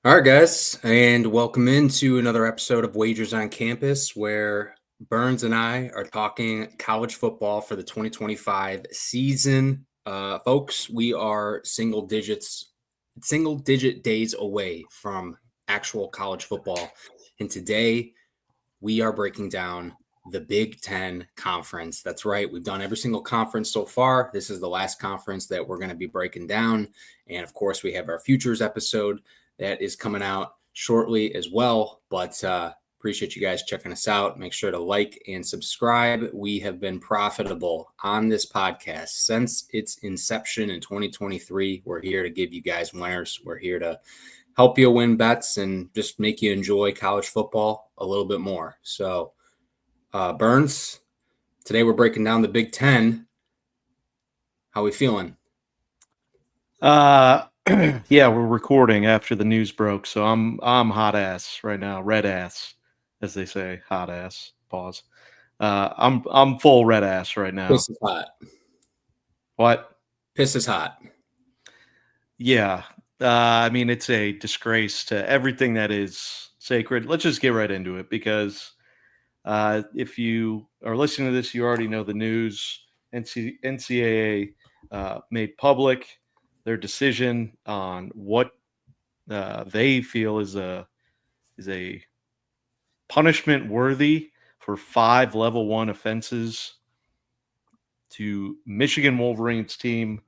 All right, guys, and welcome into another episode of Wagers on Campus, where Burns and I are talking college football for the 2025 season. Folks, we are single digit days away from actual college football. And today we are breaking down the Big Ten conference. That's right. We've done every single conference so far. This is the last conference that we're going to be breaking down. And of course, we have our futures episode that is coming out shortly as well. But appreciate you guys checking us out. Make sure to like and subscribe. We have been profitable on this podcast since its inception in 2023. We're here to give you guys winners. We're here to help you win bets and just make you enjoy college football a little bit more. So, Burns, today we're breaking down the Big Ten. How we feeling? Yeah, we're recording after the news broke, so I'm hot ass right now, red ass, as they say, hot ass. Pause. I'm full red ass right now. Piss is hot. What? Piss is hot. Yeah. I mean, it's a disgrace to everything that is sacred. Let's just get right into it because if you are listening to this, you already know the news. NCAA made public their decision on what they feel is a punishment worthy for 5 level 1 offenses to Michigan Wolverines team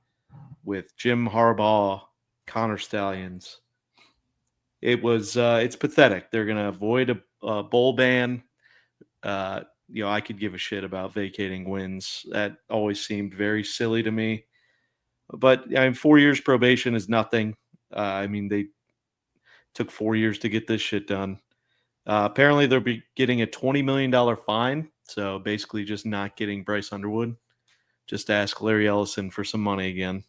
with Jim Harbaugh, Connor Stallions. It's pathetic. They're going to avoid a bowl ban. I could give a shit about vacating wins. That always seemed very silly to me. But 4 years probation is nothing. They took 4 years to get this shit done. Apparently, they'll be getting a $20 million fine. So basically, just not getting Bryce Underwood. Just ask Larry Ellison for some money again.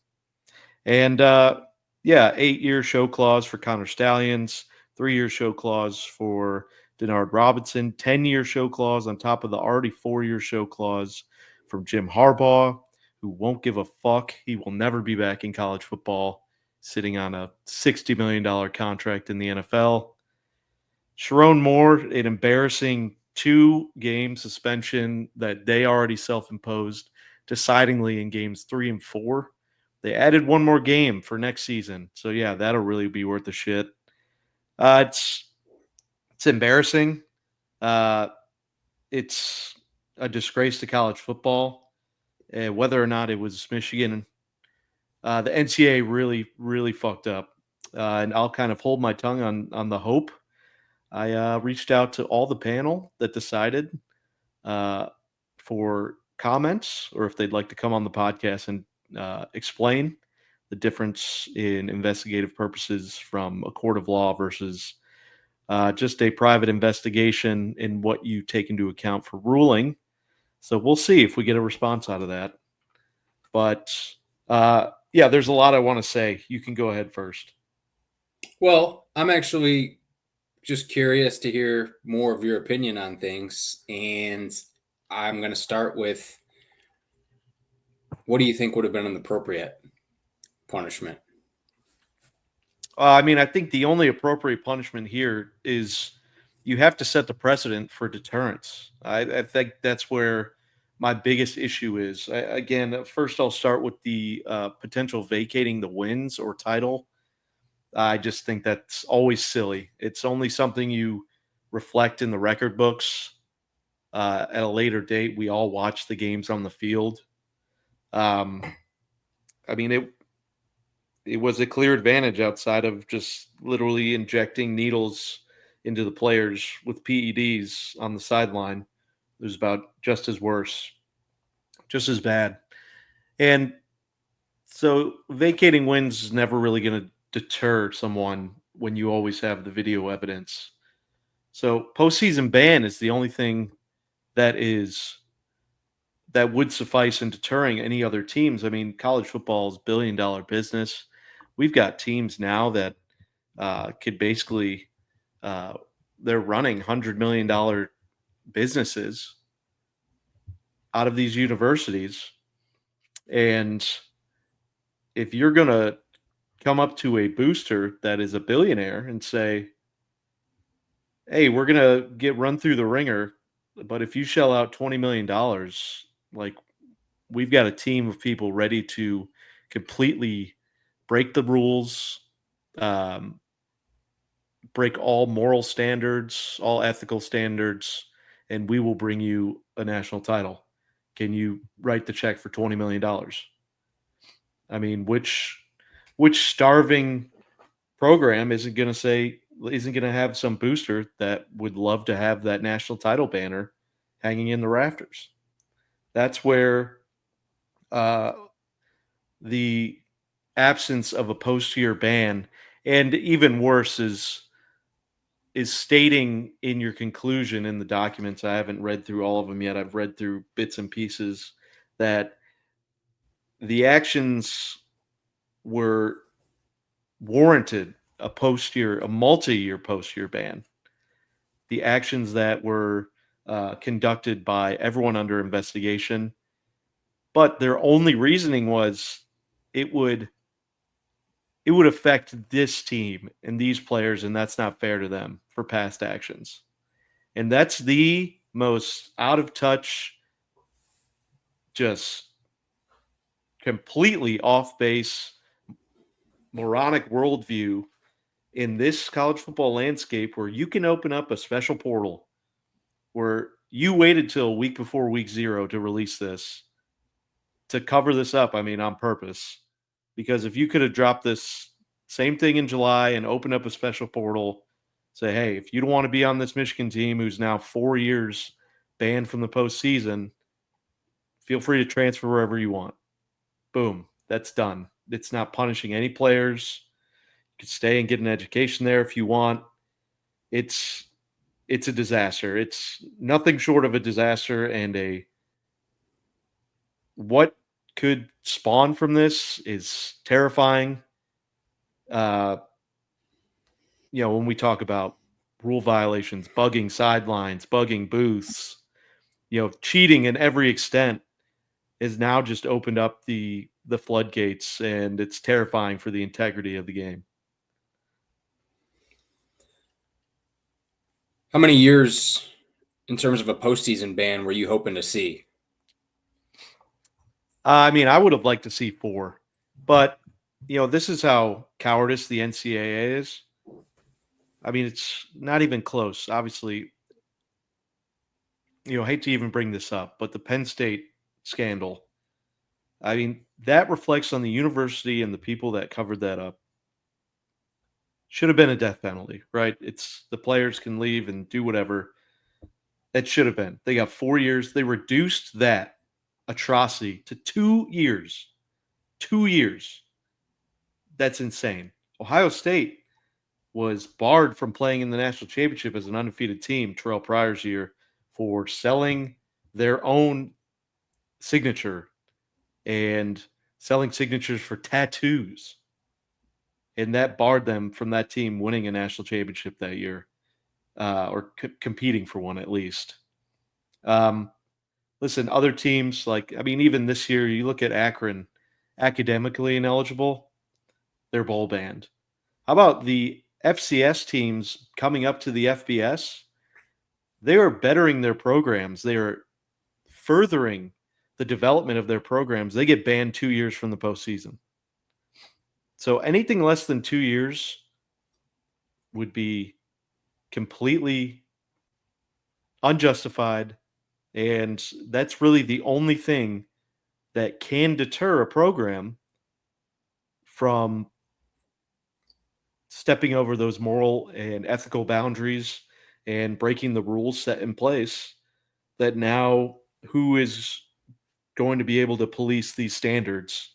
And 8-year show clause for Connor Stallions, 3-year show clause for Denard Robinson, 10-year show clause on top of the already 4-year show clause from Jim Harbaugh, who won't give a fuck. He will never be back in college football, sitting on a $60 million contract in the NFL. Sharon Moore, an embarrassing 2-game suspension that they already self-imposed, decidingly in games 3 and 4. They added one more game for next season. So, yeah, that'll really be worth the shit. It's embarrassing. It's a disgrace to college football. Whether or not it was Michigan, the NCAA really, really fucked up. And I'll kind of hold my tongue on the hope. I reached out to all the panel that decided for comments or if they'd like to come on the podcast and explain the difference in investigative purposes from a court of law versus just a private investigation in what you take into account for ruling. So we'll see if we get a response out of that. But there's a lot I want to say. You can go ahead first. Well, I'm actually just curious to hear more of your opinion on things. And I'm going to start with, what do you think would have been an appropriate punishment? I think the only appropriate punishment here is you have to set the precedent for deterrence. I think that's where my biggest issue is. First I'll start with the potential vacating the wins or title. I just think that's always silly. It's only something you reflect in the record books at a later date. We all watch the games on the field. Um, it was a clear advantage outside of just literally injecting needles into the players with PEDs on the sideline. It was about just as worse, just as bad. And so vacating wins is never really going to deter someone when you always have the video evidence. So postseason ban is the only thing that would suffice in deterring any other teams. I mean, college football is $1 billion business. We've got teams now that could basically they're running $100 million businesses out of these universities, and if you're gonna come up to a booster that is a billionaire and say, hey, we're going to get run through the ringer, but if you shell out $20 million, like, we've got a team of people ready to completely break the rules, um, break all moral standards, all ethical standards, and we will bring you a national title. Can you write the check for $20 million? I mean, which starving program isn't going to have some booster that would love to have that national title banner hanging in the rafters? That's where uh, the absence of a post-year ban, and even worse, is stating in your conclusion in the documents. I haven't read through all of them yet. I've read through bits and pieces that the actions were warranted a multi-year post-year ban. The actions that were conducted by everyone under investigation, but their only reasoning was it would affect this team and these players, and that's not fair to them for past actions. And that's the most out of touch, just completely off base, moronic worldview in this college football landscape, where you can open up a special portal where you waited till a week before week 0 to release this, to cover this up, I mean, on purpose. Because if you could have dropped this same thing in July and opened up a special portal, say, hey, if you don't want to be on this Michigan team who's now 4 years banned from the postseason, feel free to transfer wherever you want. Boom, that's done. It's not punishing any players. You can stay and get an education there if you want. It's a disaster. It's nothing short of a disaster, and what could spawn from this is terrifying. When we talk about rule violations, bugging sidelines, bugging booths, cheating in every extent has now just opened up the floodgates, and it's terrifying for the integrity of the game. How many years in terms of a postseason ban were you hoping to see? I mean, I would have liked to see 4, but this is how cowardice the NCAA is. I mean, it's not even close. Obviously, hate to even bring this up, but the Penn State scandal, I mean, that reflects on the university and the people that covered that up. Should have been a death penalty, right? It's the players can leave and do whatever. That should have been. They got 4 years. They reduced that atrocity to 2 years. 2 years. That's insane. Ohio State was barred from playing in the national championship as an undefeated team Terrell Pryor's year for selling their own signature and selling signatures for tattoos. And that barred them from that team winning a national championship that year, or competing for one at least. Listen, other teams, even this year, you look at Akron, academically ineligible, they're bowl banned. How about the FCS teams coming up to the FBS? They are bettering their programs. They are furthering the development of their programs. They get banned 2 years from the postseason. So anything less than 2 years would be completely unjustified, and that's really the only thing that can deter a program from stepping over those moral and ethical boundaries and breaking the rules set in place. That now, who is going to be able to police these standards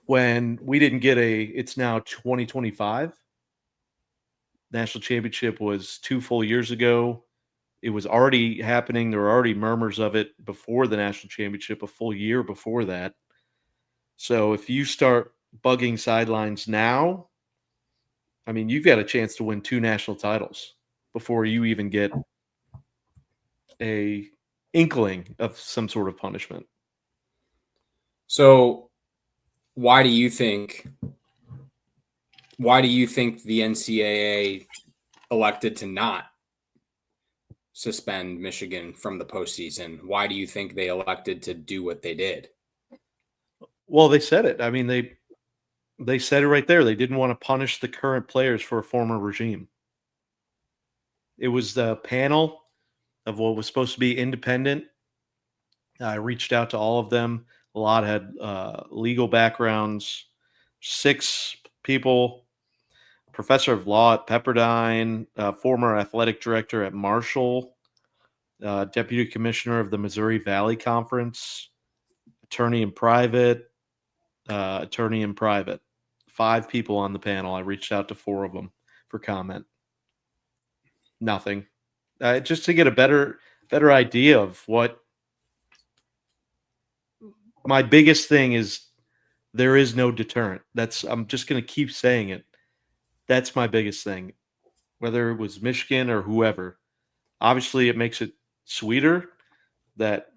when we didn't get it's now 2025. National championship was 2 full years ago. It was already happening. There were already murmurs of it before the national championship, a full year before that. So if you start bugging sidelines now, I mean, you've got a chance to win 2 national titles before you even get a inkling of some sort of punishment. So why do you think why do you think the NCAA elected to not suspend Michigan from the postseason? Why do you think they elected to do what they did? Well, they said it. I mean, they said it right there. They didn't want to punish the current players for a former regime. It was the panel of what was supposed to be independent. I reached out to all of them. A lot had legal backgrounds. 6 people: professor of law at Pepperdine, former athletic director at Marshall, deputy commissioner of the Missouri Valley Conference, attorney in private, attorney in private. 5 people on the panel. I reached out to 4 of them for comment. Nothing. Just to get a better idea of what my biggest thing is. There is no deterrent. I'm just going to keep saying it. That's my biggest thing. Whether it was Michigan or whoever, obviously it makes it sweeter that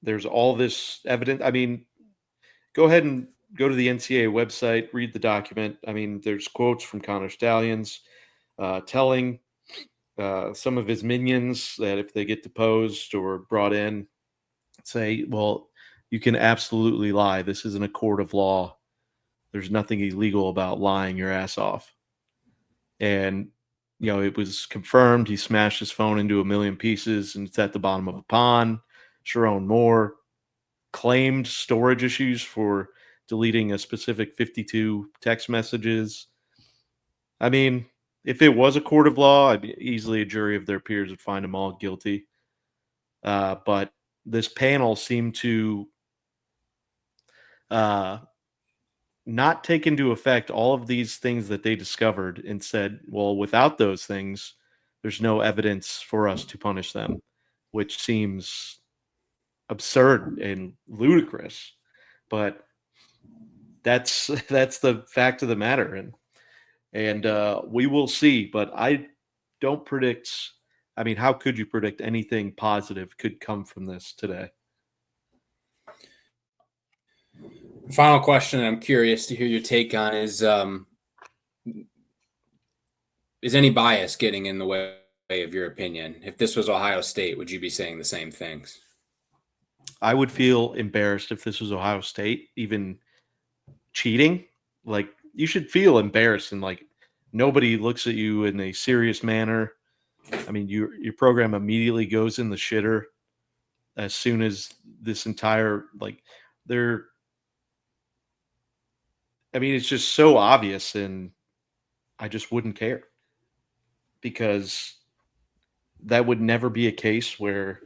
there's all this evidence. I mean, go ahead and go to the NCAA website, read the document. I mean, there's quotes from Connor Stallions telling some of his minions that if they get deposed or brought in, say, well, you can absolutely lie. This isn't a court of law. There's nothing illegal about lying your ass off. And, it was confirmed. He smashed his phone into a million pieces and it's at the bottom of a pond. Sharon Moore claimed storage issues for deleting a specific 52 text messages. I mean, if it was a court of law, I'd be easily a jury of their peers would find them all guilty. But this panel seemed to not take into effect all of these things that they discovered and said, well, without those things, there's no evidence for us to punish them, which seems absurd and ludicrous. But that's the fact of the matter. And we will see. But I don't predict. I mean, how could you predict anything positive could come from this today? Final question I'm curious to hear your take on is any bias getting in the way of your opinion? If this was Ohio State, would you be saying the same things? I would feel embarrassed if this was Ohio State, even cheating. Like, you should feel embarrassed and like nobody looks at you in a serious manner. I mean, your program immediately goes in the shitter as soon as this entire they're. I mean, it's just so obvious, and I just wouldn't care because that would never be a case where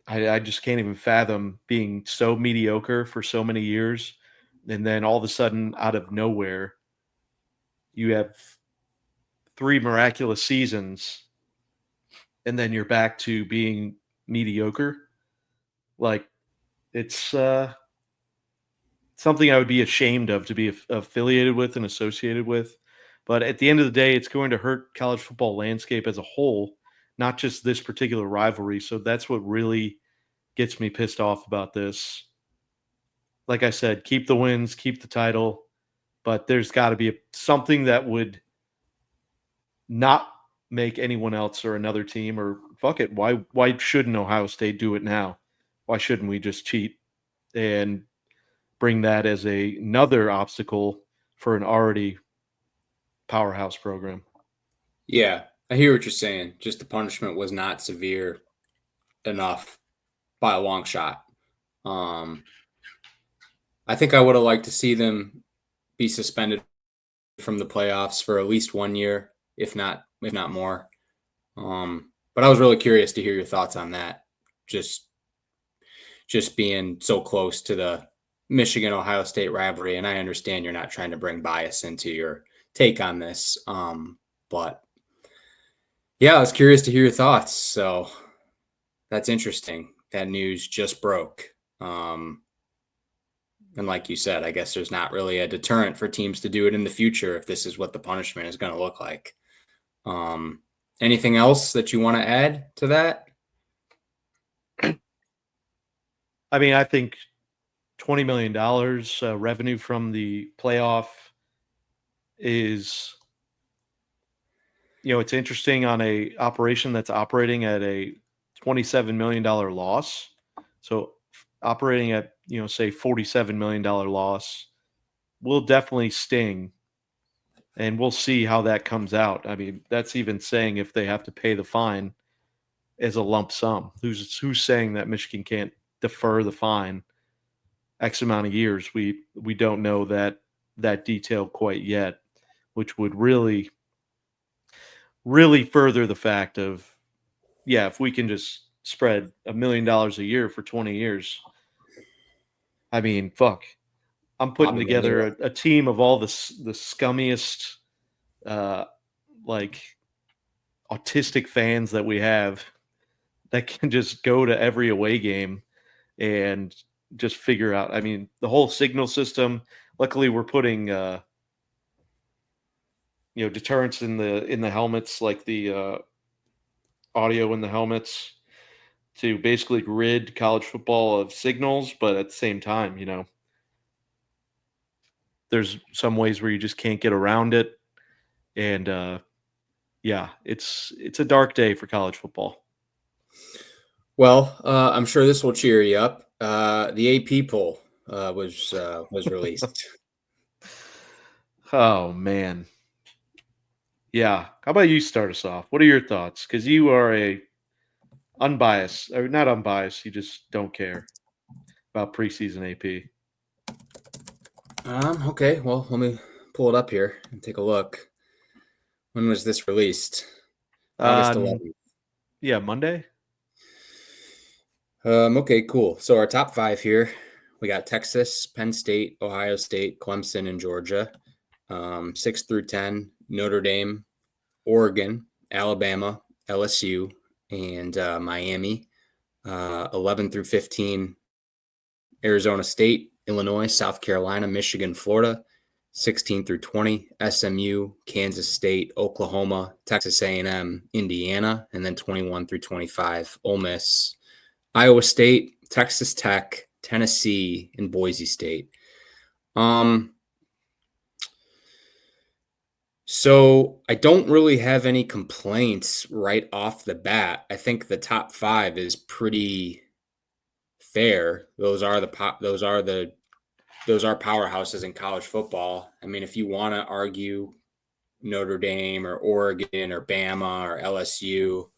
I just can't even fathom being so mediocre for so many years, and then all of a sudden, out of nowhere, you have 3 miraculous seasons, and then you're back to being mediocre. Like, it's something I would be ashamed of to be affiliated with and associated with. But at the end of the day, it's going to hurt college football landscape as a whole, not just this particular rivalry. So that's what really gets me pissed off about this. Like I said, keep the wins, keep the title, but there's got to be something that would not make anyone else or another team or fuck it. Why shouldn't Ohio State do it now? Why shouldn't we just cheat and bring that as another obstacle for an already powerhouse program? Yeah, I hear what you're saying. Just the punishment was not severe enough by a long shot. Um, I think I would have liked to see them be suspended from the playoffs for at least 1 year, if not more. But I was really curious to hear your thoughts on that. Just being so close to the Michigan Ohio State rivalry, and I understand you're not trying to bring bias into your take on this. But yeah, I was curious to hear your thoughts. So that's interesting. That news just broke. And like you said, I guess there's not really a deterrent for teams to do it in the future if this is what the punishment is going to look like. Um, Anything else that you want to add to that? I mean, I think $20 million revenue from the playoff is, it's interesting on a operation that's operating at a $27 million loss. So operating at, say $47 million loss will definitely sting, and we'll see how that comes out. I mean, that's even saying if they have to pay the fine as a lump sum. Who's saying that Michigan can't defer the fine X amount of years? We don't know that detail quite yet, which would really further the fact of, yeah, if we can just spread $1 million a year for 20 years, I mean, fuck. I'm putting Bobby together Bonilla. a team of all the scummiest, uh, like autistic fans that we have that can just go to every away game and just figure out. I mean, the whole signal system. Luckily, we're putting deterrents in the helmets, like the audio in the helmets, to basically rid college football of signals. But at the same time, there's some ways where you just can't get around it, and yeah, it's a dark day for college football. Well, I'm sure this will cheer you up. The AP poll was released. Oh man, yeah. How about you start us off? What are your thoughts? Because you are a unbiased, or not unbiased, you just don't care about preseason AP. Okay, well, let me pull it up here and take a look. When was this released? August Um, 11th. yeah, Monday. Okay, cool. So our top five here, we got Texas, Penn State, Ohio State, Clemson, and Georgia. 6 through 10, Notre Dame, Oregon, Alabama, LSU, and Miami. 11 through 15, Arizona State, Illinois, South Carolina, Michigan, Florida. 16 through 20, SMU, Kansas State, Oklahoma, Texas A&M, Indiana, and then 21 through 25, Ole Miss, Iowa State, Texas Tech, Tennessee, and Boise State. So I don't really have any complaints right off the bat. I think the top five is pretty fair. Those are powerhouses in college football. I mean, if you want to argue Notre Dame or Oregon or Bama or LSU,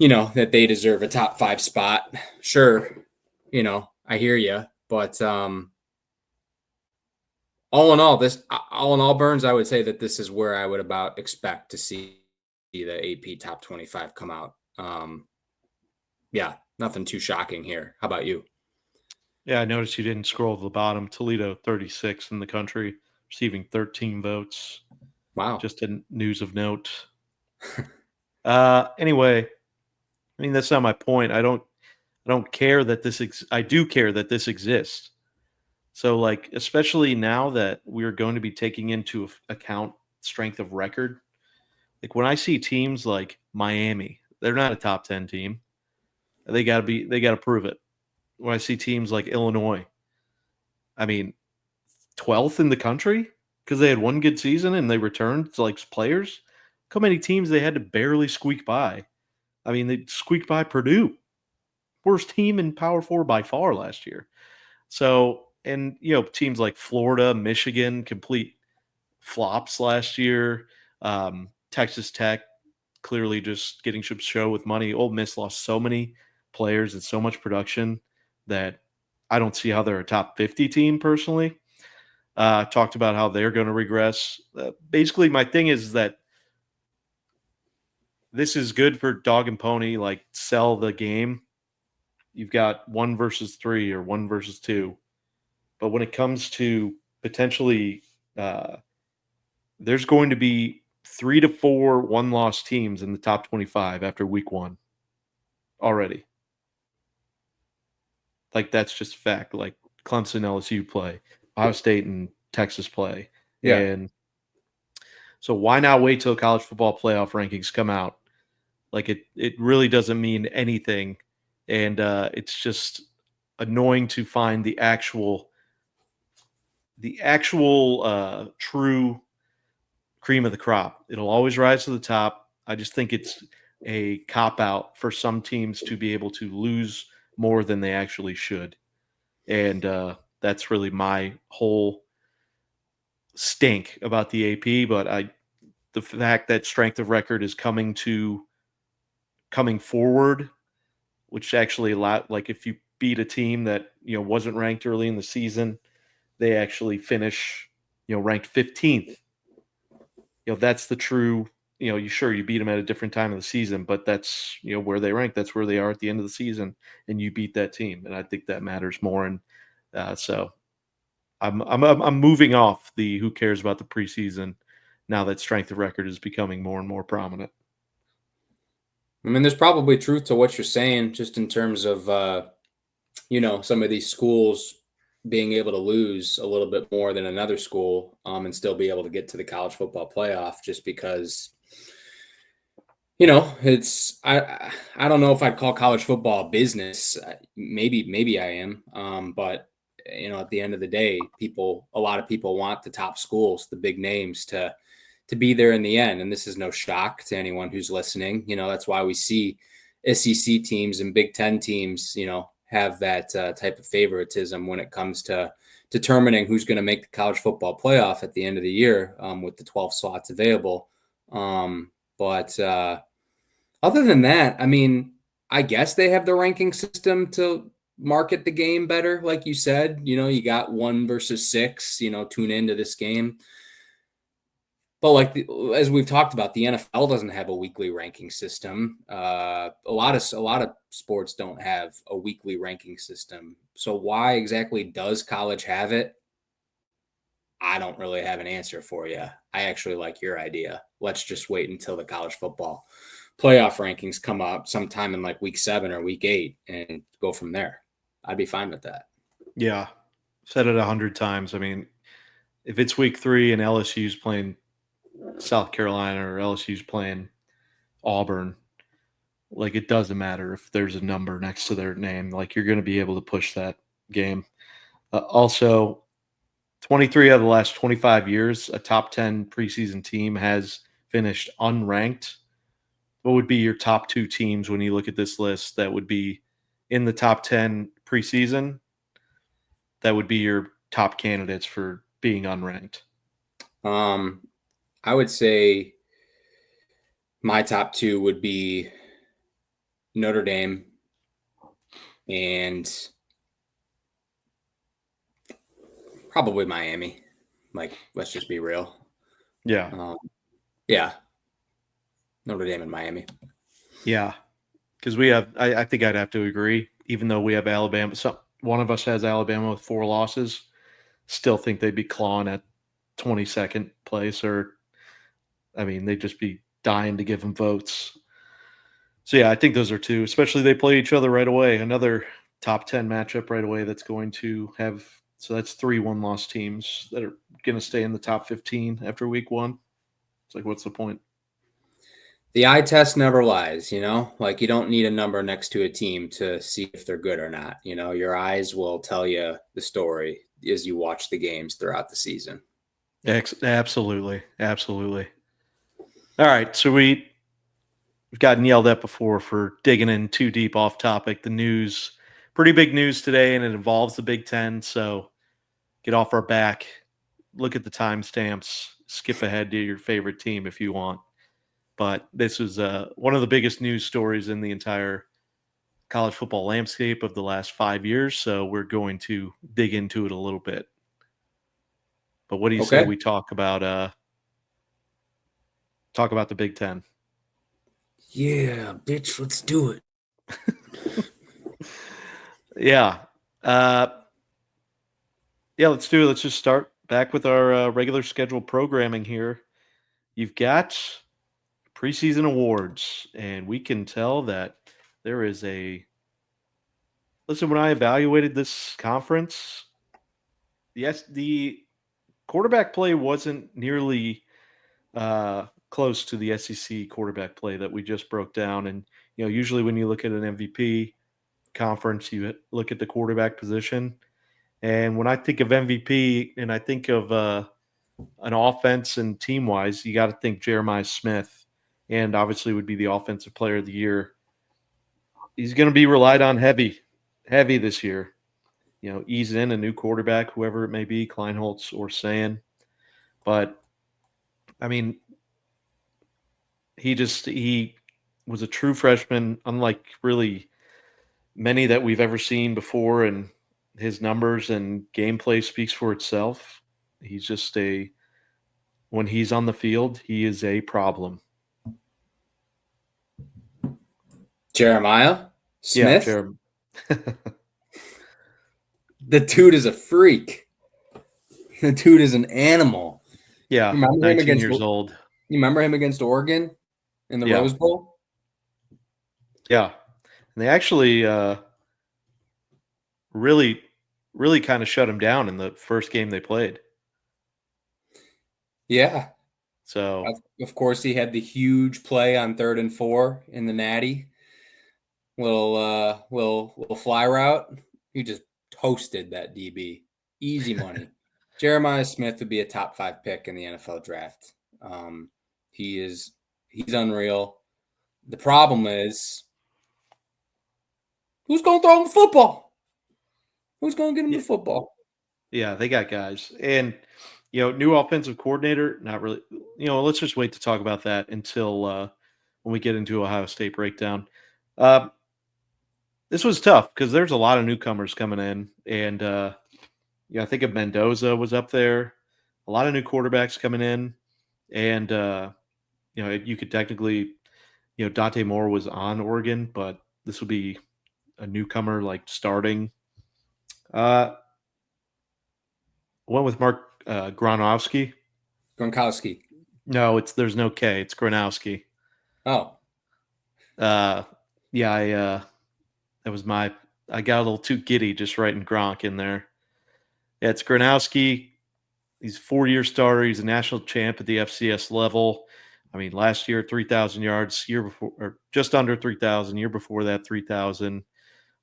that they deserve a top five spot. Sure, I hear you, but all in all, Burns, I would say that this is where I would about expect to see the AP top 25 come out. Yeah, nothing too shocking here. How about you? Yeah, I noticed you didn't scroll to the bottom. Toledo, 36 in the country, receiving 13 votes. Wow. Just a news of note. Anyway, I mean, that's not my point. I don't care that I do care that this exists. So, like, especially now that we're going to be taking into account strength of record, like when I see teams like Miami, they're not a top 10 team. They got to prove it. When I see teams like Illinois, I mean, 12th in the country because they had one good season and they returned to like players. Look how many teams they had to barely squeak by. I mean, they squeaked by Purdue, worst team in Power Four by far last year. So, and teams like Florida, Michigan, complete flops last year. Texas Tech clearly just getting show with money. Ole Miss lost so many players and so much production that I don't see how they're a top 50 team personally. Talked about how they're going to regress. Basically, my thing is that this is good for dog and pony, like sell the game. You've got 1 versus 3 or 1 versus 2. But when it comes to potentially, uh, there's going to be 3 to 4 one-loss teams in the top 25 after week 1 already. Like, that's just fact. Like, Clemson, LSU play, Ohio State and Texas play. Yeah. And so why not wait till college football playoff rankings come out? Like, it really doesn't mean anything. And it's just annoying to find the actual true cream of the crop. It'll always rise to the top. I just think it's a cop-out for some teams to be able to lose more than they actually should. And that's really my whole stink about the AP. But the fact that strength of record is coming forward, which actually like if you beat a team that wasn't ranked early in the season, they actually finish ranked 15th. That's the true. You beat them at a different time of the season, but that's where they rank. That's where they are at the end of the season, and you beat that team, and I think that matters more. And so I'm moving off the who cares about the preseason now that strength of record is becoming more and more prominent. I mean, there's probably truth to what you're saying, just in terms of some of these schools being able to lose a little bit more than another school, and still be able to get to the college football playoff, just because it's I don't know if I'd call college football a business. Maybe I am, but at the end of the day, a lot of people want the top schools, the big names, to be there in the end. And this is no shock to anyone who's listening. That's why we see SEC teams and Big Ten teams, have that type of favoritism when it comes to determining who's going to make the college football playoff at the end of the year, with the 12 slots available. But other than that, I mean, I guess they have the ranking system to market the game better. Like you said, you got 1 versus 6, tune into this game. But as we've talked about, the NFL doesn't have a weekly ranking system. A lot of sports don't have a weekly ranking system. So why exactly does college have it? I don't really have an answer for you. I actually like your idea. Let's just wait until the college football playoff rankings come up sometime in like week 7 or week 8 and go from there. I'd be fine with that. Yeah, said it 100 times. I mean, if it's week 3 and LSU's playing South Carolina or LSU's playing Auburn, like it doesn't matter if there's a number next to their name. Like you're going to be able to push that game. Also, 23 out of the last 25 years, a top 10 preseason team has finished unranked. What would be your top 2 teams when you look at this list that would be in the top 10 preseason? That would be your top candidates for being unranked. I would say my top 2 would be Notre Dame and probably Miami. Like, let's just be real. Yeah. Yeah. Notre Dame and Miami. Yeah. Because I think I'd have to agree, even though we have Alabama. One of us has Alabama with 4 losses. Still think they'd be clawing at 22nd place, or, I mean, they'd just be dying to give them votes. So, yeah, I think those are 2, especially they play each other right away. Another top 10 matchup right away that's going to have – so that's 3 one-loss teams that are going to stay in the top 15 after week 1. It's like, what's the point? The eye test never lies, like you don't need a number next to a team to see if they're good or not. Your eyes will tell you the story as you watch the games throughout the season. Absolutely. Absolutely. All right. So we've gotten yelled at before for digging in too deep off topic. The news, pretty big news today, and it involves the Big Ten. So get off our back, look at the timestamps, skip ahead to your favorite team if you want. But this was one of the biggest news stories in the entire college football landscape of the last 5 years. So we're going to dig into it a little bit. But what do you say we talk about the Big Ten? Yeah, bitch, let's do it. Yeah. Yeah, let's do it. Let's just start back with our regular scheduled programming here. You've got preseason awards, and we can tell that there is a. Listen, when I evaluated this conference, yes, the quarterback play wasn't nearly close to the SEC quarterback play that we just broke down. And usually when you look at an MVP conference, you look at the quarterback position. And when I think of MVP and I think of an offense and team-wise, you got to think Jeremiah Smith, and obviously would be the offensive player of the year. He's going to be relied on heavy this year. Ease in a new quarterback, whoever it may be, Kleinholtz or Sand. But, I mean, he was a true freshman, unlike really many that we've ever seen before, and his numbers and gameplay speaks for itself. He's just when he's on the field, he is a problem. Jeremiah Smith? Yeah, The dude is a freak. The dude is an animal. Yeah, 19 years old. You remember him against Oregon in the Rose Bowl? Yeah. And they actually really kind of shut him down in the first game they played. Yeah. So, of course, he had the huge play on 3rd and 4 in the Natty. Little fly route. He just toasted that DB. Easy money. Jeremiah Smith would be a top 5 pick in the NFL draft. He's unreal. The problem is, who's going to throw him the football? Who's going to get him the football? Yeah, they got guys. And, new offensive coordinator, not really. Let's just wait to talk about that until when we get into Ohio State breakdown. This was tough because there's a lot of newcomers coming in. And, I think of Mendoza was up there. A lot of new quarterbacks coming in. And, you could technically, Dante Moore was on Oregon, but this will be a newcomer like starting. Went with Mark Gronkowski. Gronkowski. No, there's no K. It's Gronkowski. Oh. Yeah, that was I got a little too giddy just writing Gronk in there. Yeah, it's Gronkowski. He's a 4-year starter. He's a national champ at the FCS level. I mean, last year, 3,000 yards. Year before, or just under 3,000. Year before that, 3,000.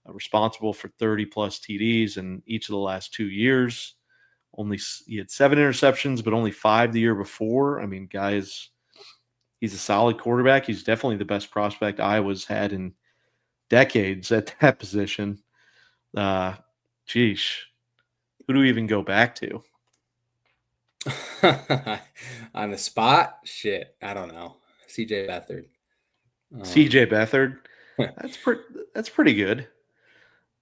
Responsible for 30-plus TDs in each of the last 2 years. He had 7 interceptions, but only 5 the year before. I mean, he's a solid quarterback. He's definitely the best prospect Iowa's had in decades at that position. Geesh. Who do we even go back to? On the spot? Shit. I don't know. CJ Beathard. CJ Beathard? That's pretty good.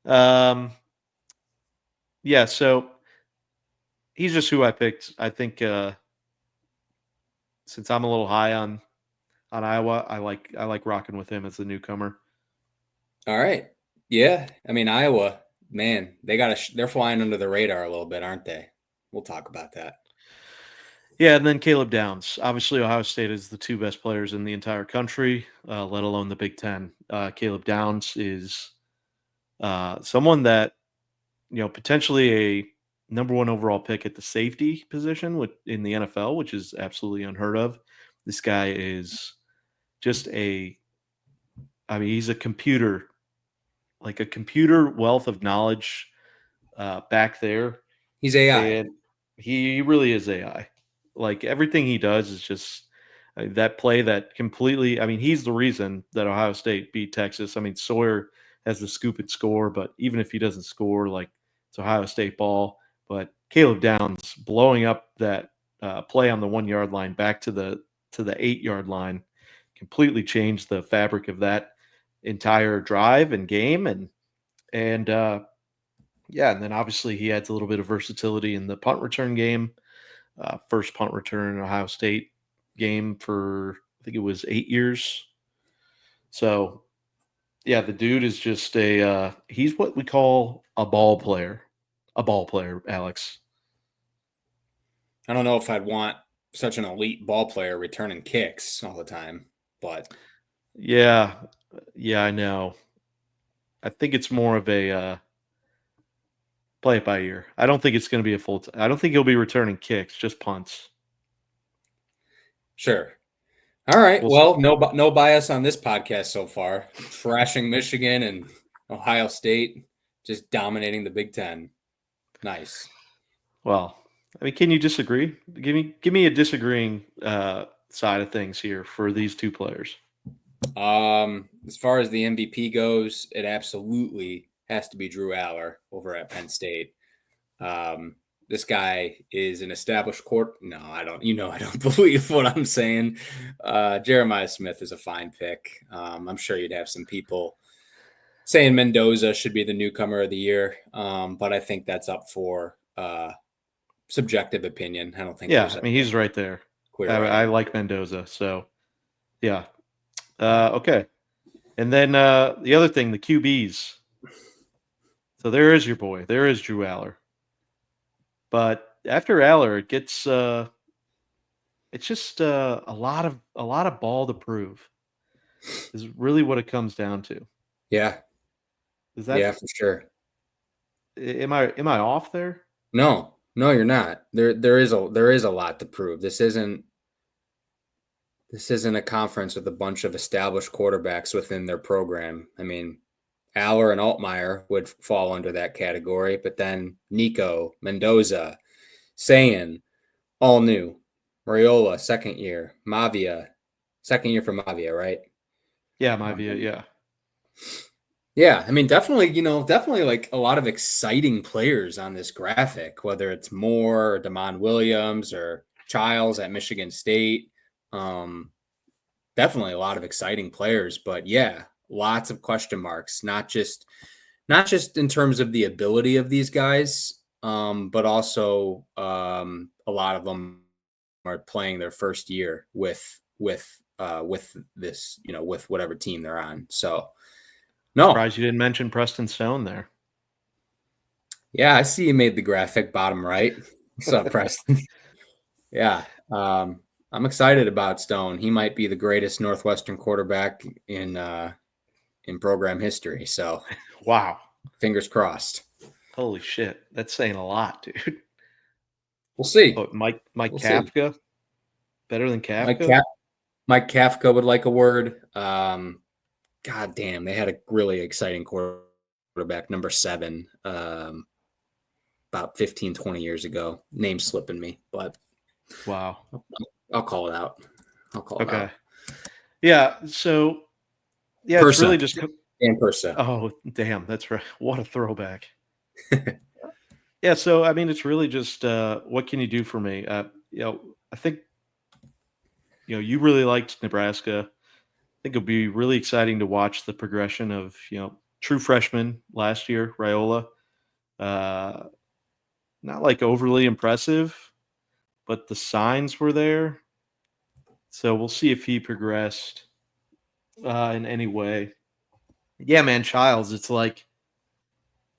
Yeah, so he's just who I picked. I think since I'm a little high on Iowa, I like rocking with him as the newcomer. All right. Yeah. I mean, Iowa, man, they're flying under the radar a little bit, aren't they? We'll talk about that. Yeah, and then Caleb Downs. Obviously, Ohio State is the 2 best players in the entire country, let alone the Big Ten. Caleb Downs is someone that, potentially a number 1 overall pick at the safety position in the NFL, which is absolutely unheard of. This guy is just he's a computer wealth of knowledge back there. He's AI. And he really is AI. Like, everything he does is just that play that completely. I mean, he's the reason that Ohio State beat Texas. I mean, Sawyer has the scoop and score, but even if he doesn't score, like, it's Ohio State ball. But Caleb Downs blowing up that play on the 1-yard line back to the 8-yard line completely changed the fabric of that entire drive and game. And yeah, and then obviously he adds a little bit of versatility in the punt return game. First punt return in Ohio State game for, I think it was 8 years. So, yeah, the dude is just he's what we call a ball player. A ball player, Alex. I don't know if I'd want such an elite ball player returning kicks all the time, but. Yeah, I know. I think it's more of a play it by ear. I don't think it's going to be a full. I don't think he'll be returning kicks, just punts. Sure. All right. Well, no bias on this podcast so far. Thrashing Michigan and Ohio State, just dominating the Big Ten. Nice. Well, I mean, can you disagree? Give me a disagreeing side of things here for these two players. As far as the MVP goes, it absolutely has to be Drew Aller over at Penn State. This guy is an established court. No, I don't. I don't believe what I'm saying. Jeremiah Smith is a fine pick. I'm sure you'd have some people saying Mendoza should be the newcomer of the year, but I think that's up for subjective opinion. I don't think Yeah, there's I mean, he's right there. clear I right. like Mendoza, so yeah. Okay. And then the other thing, the QBs. So there is your boy. There is Drew Aller. But after Aller, it gets it's just a lot of ball to prove. Is really what it comes down to. Yeah, Is yeah, that for sure. am I off there? No, you're not. There is a lot to prove. This isn't a conference with a bunch of established quarterbacks within their program. I mean, Aller and Altmaier would fall under that category, but then Nico, Mendoza, Sayan, all new. Raiola, second year. Mavia, second year for Mavia, right? Yeah, my view. Yeah. Yeah, I mean, definitely like a lot of exciting players on this graphic, whether it's Moore or Damon Williams or Childs at Michigan State. Um, Definitely a lot of exciting players, but yeah, lots of question marks, not just in terms of the ability of these guys, but also a lot of them are playing their first year with this, with whatever team they're on. So no, Surprised you didn't mention Preston Stone there. yeah, I see you made the graphic bottom right. What's up, Preston? Yeah. I'm excited about Stone. He might be the greatest Northwestern quarterback in program history. So Wow. fingers crossed. Holy shit. That's saying a lot, dude. We'll see. Oh, Mike We'll see. Kafka? Better than Mike Kafka? Cap Mike Kafka would like a word. God damn, they had a really exciting quarterback, number 7, about 15, 20 years ago. Name slipping me, but Wow. I'll call it out. Okay. Yeah, so yeah, it's Persa. really just Dan Persa. oh, damn, that's right. What a throwback. Yeah, so I mean, it's really just what can you do for me? I think you really liked Nebraska. I think it'll be really exciting to watch the progression of true freshman last year, Raiola. Uh, Not like overly impressive, but the signs were there. So we'll see if he progressed in any way. Yeah, man, Childs. It's like,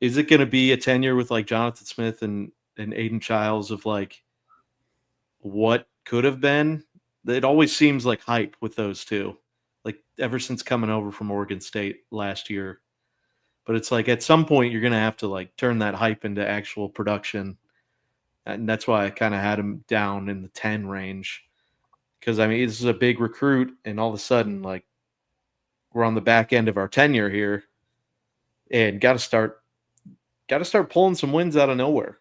is it going to be a tenure with like Jonathan Smith and Aiden Childs of like what could have been? It always seems like hype with those two, like ever since coming over from Oregon State last year. But it's like at some point you're going to have to like turn that hype into actual production, and that's why I kind of had him down in the 10 range. Because I mean, this is a big recruit, and all of a sudden, like we're on the back end of our tenure here, and got to start pulling some wins out of nowhere.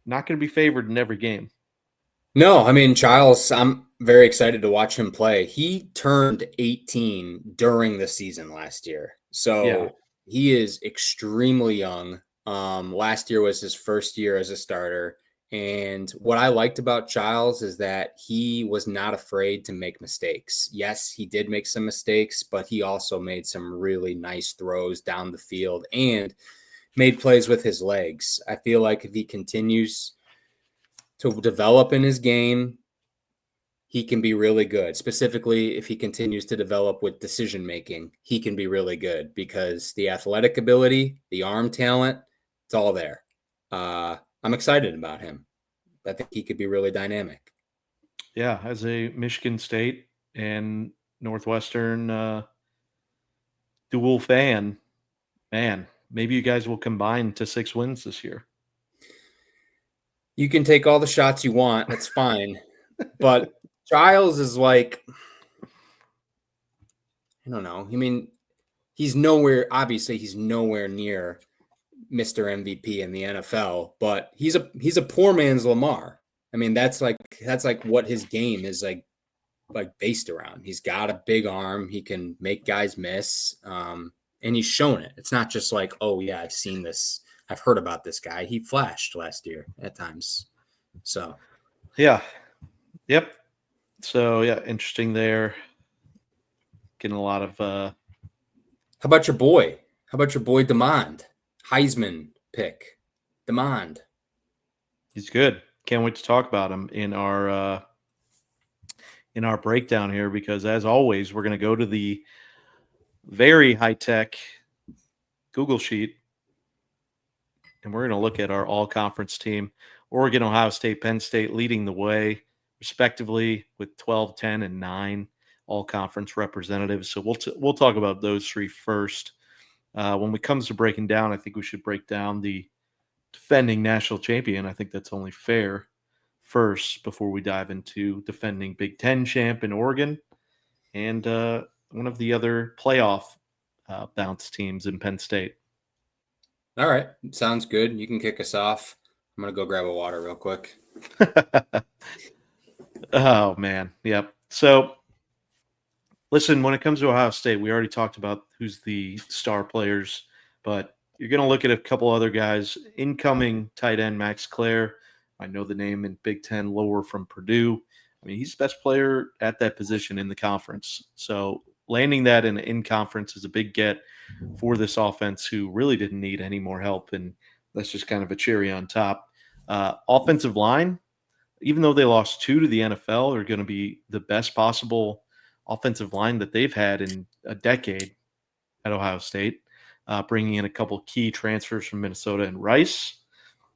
Not going to be favored in every game. No, I mean, Childs, I'm very excited to watch him play. He turned 18 during the season last year. Yeah, So he is extremely young. Last year was his first year as a starter. And what I liked about Childs is that he was not afraid to make mistakes. Yes, he did make some mistakes, but he also made some really nice throws down the field and made plays with his legs. I feel like if he continues to develop in his game, he can be really good. Specifically, if he continues to develop with decision making, he can be really good because the athletic ability, the arm talent, it's all there. I'm excited about him. I think he could be really dynamic. yeah. As a Michigan State and Northwestern dual fan, man, maybe you guys will combine to 6 wins this year. You can take all the shots you want. That's fine. But Giles is like, I don't know. I mean, obviously, he's nowhere near Mr. MVP in the NFL, but he's a poor man's Lamar. I mean, that's like what his game is like based around. He's got a big arm. He can make guys miss. And he's shown it. It's not just like, oh yeah, I've seen this. I've heard about this guy. He flashed last year at times. So yeah. Yep. So yeah, interesting there. Getting a lot of how about your boy? How about your boy Demond? Heisman pick. Demond. he's good. Can't wait to talk about him in our breakdown here, because as always, we're going to go to the very high-tech Google sheet, and we're going to look at our all-conference team. Oregon, Ohio State, Penn State leading the way, respectively, with 12, 10, and 9 all-conference representatives. So we'll talk about those three first. When it comes to breaking down, I think we should break down the defending national champion. I think that's only fair first before we dive into defending Big Ten champ in Oregon and one of the other playoff bounce teams in Penn State. All right. Sounds good. You can kick us off. I'm going to go grab a water real quick. Oh, man. Yep. So, listen, when it comes to Ohio State, we already talked about who's the star players, but you're going to look at a couple other guys. Incoming tight end Max Clare. I know the name in Big Ten lower from Purdue. I mean, he's the best player at that position in the conference. So landing that in conference is a big get for this offense, who really didn't need any more help. And that's just kind of a cherry on top. Offensive line, even though they lost 2 to the NFL, are going to be the best possible offensive line that they've had in a decade at Ohio State, bringing in a couple key transfers from Minnesota and Rice.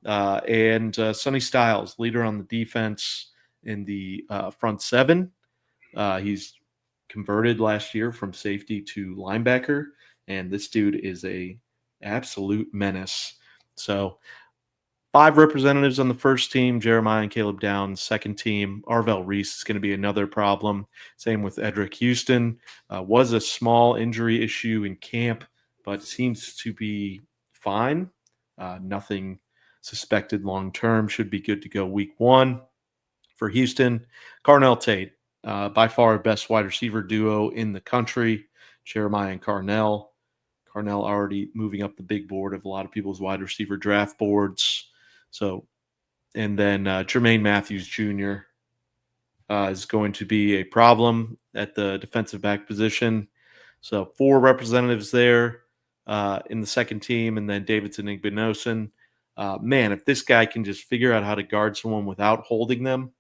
And Sonny Styles, leader on the defense in the front seven. He's converted last year from safety to linebacker, and this dude is a absolute menace. So 5 representatives on the first team, Jeremiah and Caleb Downs. Second team, Arvell Reese is going to be another problem. Same with Edric Houston. Was a small injury issue in camp, but seems to be fine. Nothing suspected long term. Should be good to go week 1 for Houston. Carnell Tate, by far our best wide receiver duo in the country. Jeremiah and Carnell. Carnell already moving up the big board of a lot of people's wide receiver draft boards. So, and then Jermaine Matthews Jr. Is going to be a problem at the defensive back position. So 4 representatives there in the second team, and then Davidson Igbinosun. Man, if this guy can just figure out how to guard someone without holding them,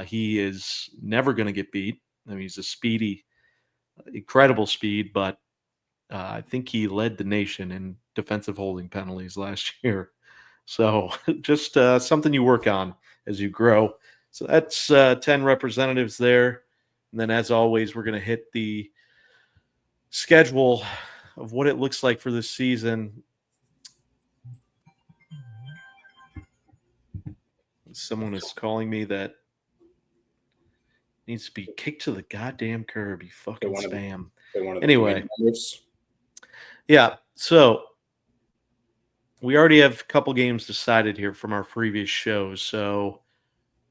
he is never going to get beat. I mean, he's a speedy, incredible speed, but I think he led the nation in defensive holding penalties last year. So just something you work on as you grow. So that's 10 representatives there. And then, as always, we're going to hit the schedule of what it looks like for this season. Someone is calling me that needs to be kicked to the goddamn curb, you fucking spam. Anyway. Yeah, so we already have a couple games decided here from our previous shows. So,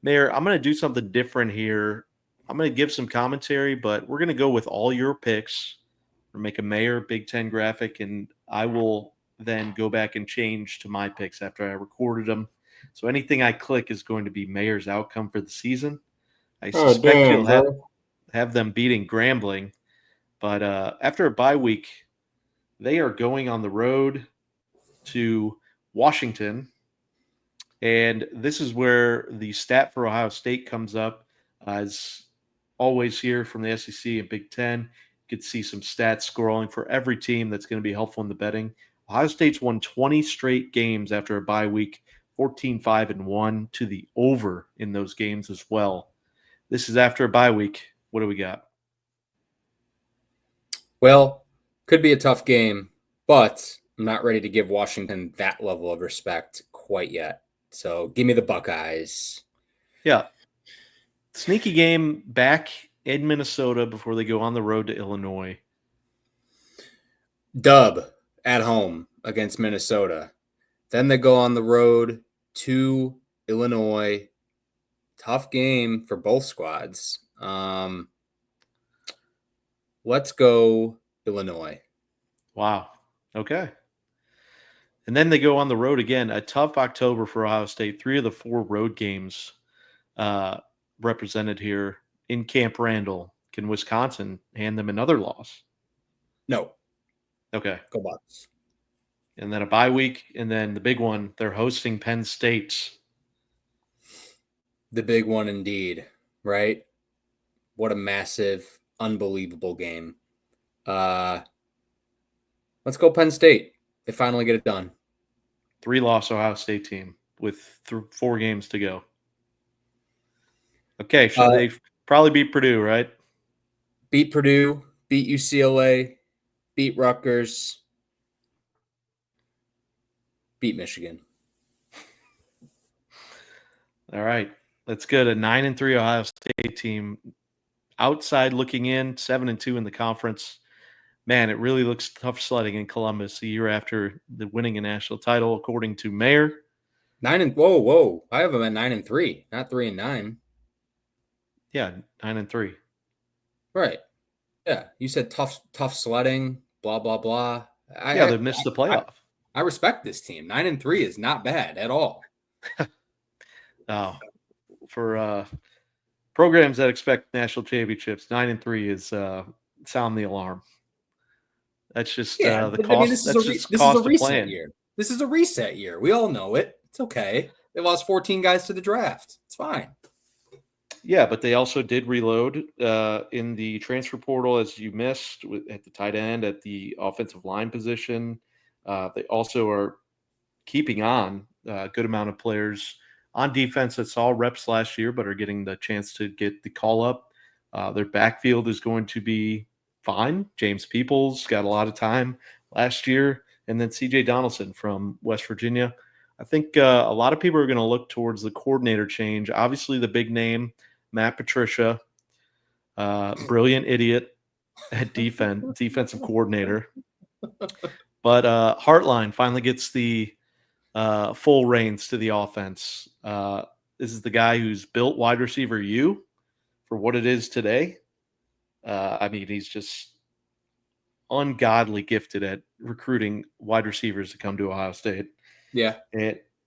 Mayor, I'm going to do something different here. I'm going to give some commentary, but we're going to go with all your picks. Or make a Mayor Big Ten graphic, and I will then go back and change to my picks after I recorded them. So anything I click is going to be Mayor's outcome for the season. I suspect you'll have them beating Grambling. But after a bye week, they are going on the road to Washington. And this is where the stat for Ohio State comes up. As always here from the SEC and Big Ten, you could see some stats scrolling for every team that's going to be helpful in the betting. Ohio State's won 20 straight games after a bye week, 14-5-1 to the over in those games as well. This is after a bye week. What do we got? Well, could be a tough game, but I'm not ready to give Washington that level of respect quite yet. So give me the Buckeyes. Yeah. Sneaky game back in Minnesota before they go on the road to Illinois. Dub at home against Minnesota. Then they go on the road to Illinois. Tough game for both squads. Let's go Illinois. Wow. Okay. And then they go on the road again. A tough October for Ohio State. 3 of the 4 road games represented here in Camp Randall. Can Wisconsin hand them another loss? No. Okay. Go Bucks. And then a bye week. And then the big one, they're hosting Penn State. The big one indeed, right? What a massive, unbelievable game. Let's go Penn State. They finally get it done. 3-loss Ohio State team with 4 games to go. Okay, should they probably beat Purdue, right? Beat Purdue, beat UCLA, beat Rutgers, beat Michigan. All right. That's good. A 9-3 Ohio State team. Outside looking in, 7-2 in the conference. Man, it really looks tough sledding in Columbus a year after the winning a national title, according to Mayer. Whoa. I have them at 9-3, not 3-9. Yeah, 9-3. Right. Yeah. You said tough sledding, blah, blah, blah. They missed the playoff. I respect this team. 9-3 is not bad at all. Oh, for programs that expect national championships, 9-3 is sound the alarm. That's just the cost. I mean, this is a reset year. This is a reset year. We all know it. It's okay. They lost 14 guys to the draft. It's fine. Yeah, but they also did reload in the transfer portal, as you missed, at the tight end, at the offensive line position. They also are keeping on a good amount of players on defense that saw reps last year but are getting the chance to get the call up. Their backfield is going to be fine. James Peoples got a lot of time last year, and then C.J. Donaldson from West Virginia. I think a lot of people are going to look towards the coordinator change. Obviously, the big name, Matt Patricia, brilliant idiot at defensive coordinator. But Hartline finally gets the full reins to the offense. This is the guy who's built wide receiver U for what it is today. I mean, he's just ungodly gifted at recruiting wide receivers to come to Ohio State. Yeah.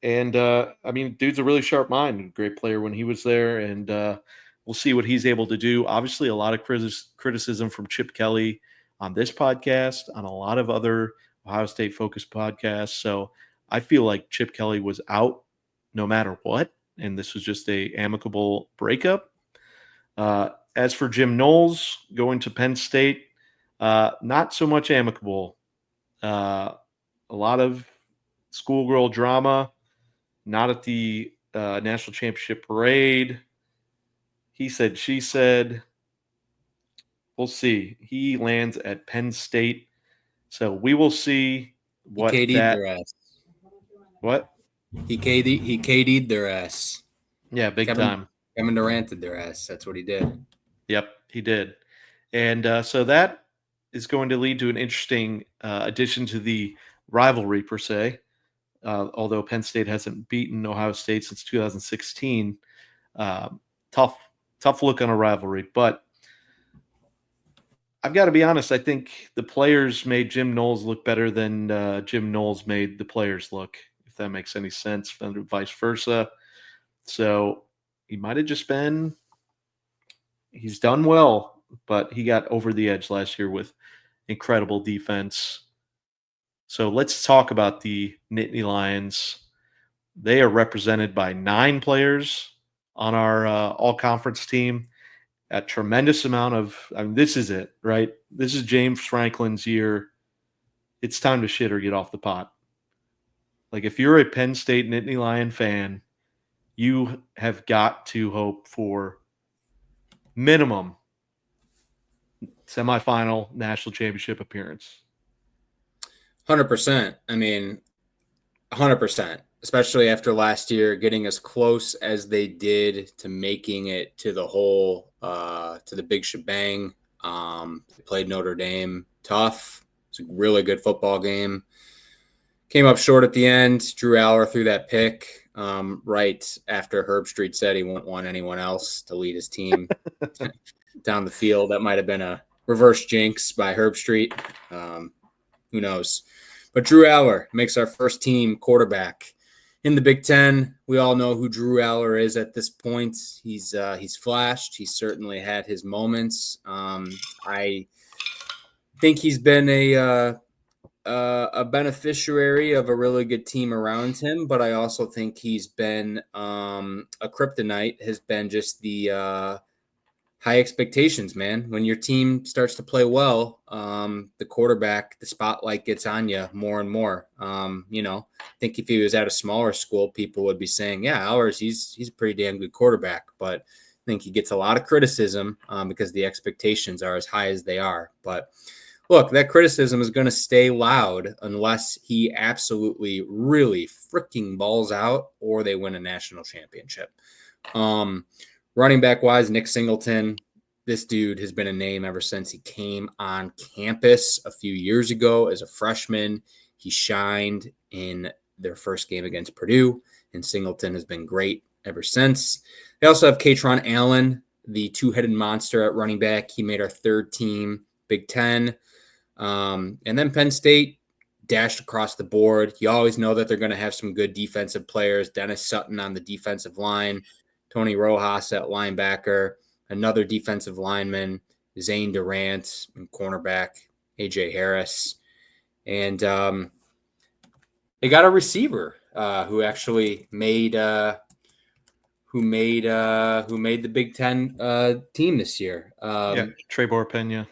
And I mean, dude's a really sharp mind, great player when he was there, and we'll see what he's able to do. Obviously, a lot of criticism from Chip Kelly on this podcast, on a lot of other Ohio State-focused podcasts. So I feel like Chip Kelly was out no matter what, and this was just a amicable breakup. As for Jim Knowles going to Penn State, not so much amicable. A lot of schoolgirl drama, not at the national championship parade. He said, she said. We'll see. He lands at Penn State. So we will see what he KD'd that. Their ass. What? He KD'd their ass. Yeah, big time. Kevin Duranted their ass. That's what he did. Yep, he did. And so that is going to lead to an interesting addition to the rivalry, per se. Although Penn State hasn't beaten Ohio State since 2016. Tough look on a rivalry. But I've got to be honest, I think the players made Jim Knowles look better than Jim Knowles made the players look, if that makes any sense, and vice versa. So he might have just been – he's done well, but he got over the edge last year with incredible defense. So let's talk about the Nittany Lions. They are represented by 9 players on our all-conference team. A tremendous amount of – I mean, this is it, right? This is James Franklin's year. It's time to shit or get off the pot. Like, if you're a Penn State Nittany Lion fan, you have got to hope for minimum semifinal national championship appearance. 100%. I mean, 100%. Especially after last year, getting as close as they did to making it to the whole, to the big shebang. They played Notre Dame tough. It's a really good football game. Came up short at the end. Drew Aller threw that pick right after Herbstreit said he wouldn't want anyone else to lead his team down the field. That might have been a reverse jinx by Herbstreit. Who knows? But Drew Aller makes our first team quarterback in the Big Ten. We all know who Drew Aller is at this point. He's flashed. He's certainly had his moments. I think he's been a beneficiary of a really good team around him, but I also think he's been a kryptonite. Has been just the high expectations, man. When your team starts to play well, the quarterback, the spotlight gets on you more and more. I think if he was at a smaller school, people would be saying, "Yeah, ours, he's a pretty damn good quarterback." But I think he gets a lot of criticism because the expectations are as high as they are. But look, that criticism is going to stay loud unless he absolutely, really freaking balls out or they win a national championship. Running back wise, Nick Singleton, this dude has been a name ever since he came on campus a few years ago as a freshman. He shined in their first game against Purdue, and Singleton has been great ever since. They also have Katron Allen, the two-headed monster at running back. He made our third team Big Ten. And then Penn State dashed across the board. You always know that they're going to have some good defensive players. Dennis Sutton on the defensive line, Tony Rojas at linebacker, another defensive lineman, Zane Durant, and cornerback, AJ Harris. And they got a receiver who actually made the Big Ten team this year. Trebor Pena,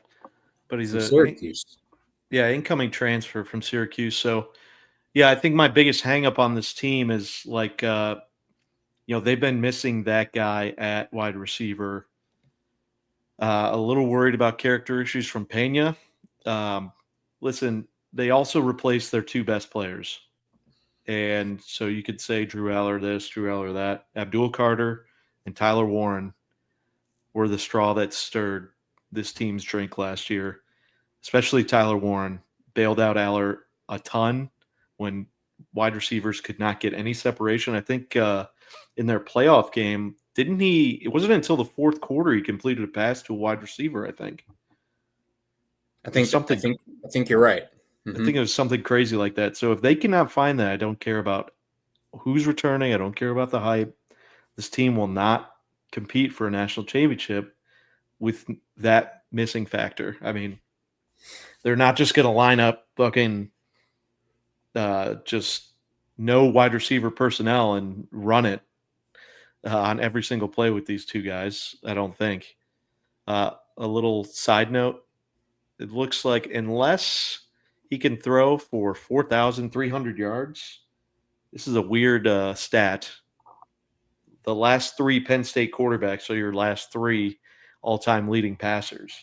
but he's from Syracuse. Incoming transfer from Syracuse. So, yeah, I think my biggest hangup on this team is they've been missing that guy at wide receiver. A little worried about character issues from Pena. Listen, they also replaced their two best players. And so you could say Drew Aller this, Drew Aller that. Abdul Carter and Tyler Warren were the straw that stirred this team's drink last year, especially Tyler Warren. Bailed out Aller a ton when wide receivers could not get any separation. I think in their playoff game, didn't he? It wasn't until the fourth quarter he completed a pass to a wide receiver, I think. I think you're right. I think it was something crazy like that. So if they cannot find that, I don't care about who's returning. I don't care about the hype. This team will not compete for a national championship with that missing factor. I mean, they're not just going to line up fucking just no wide receiver personnel and run it on every single play with these two guys, I don't think. A little side note, it looks like unless he can throw for 4,300 yards, this is a weird stat. The last three Penn State quarterbacks are your last three all-time leading passers.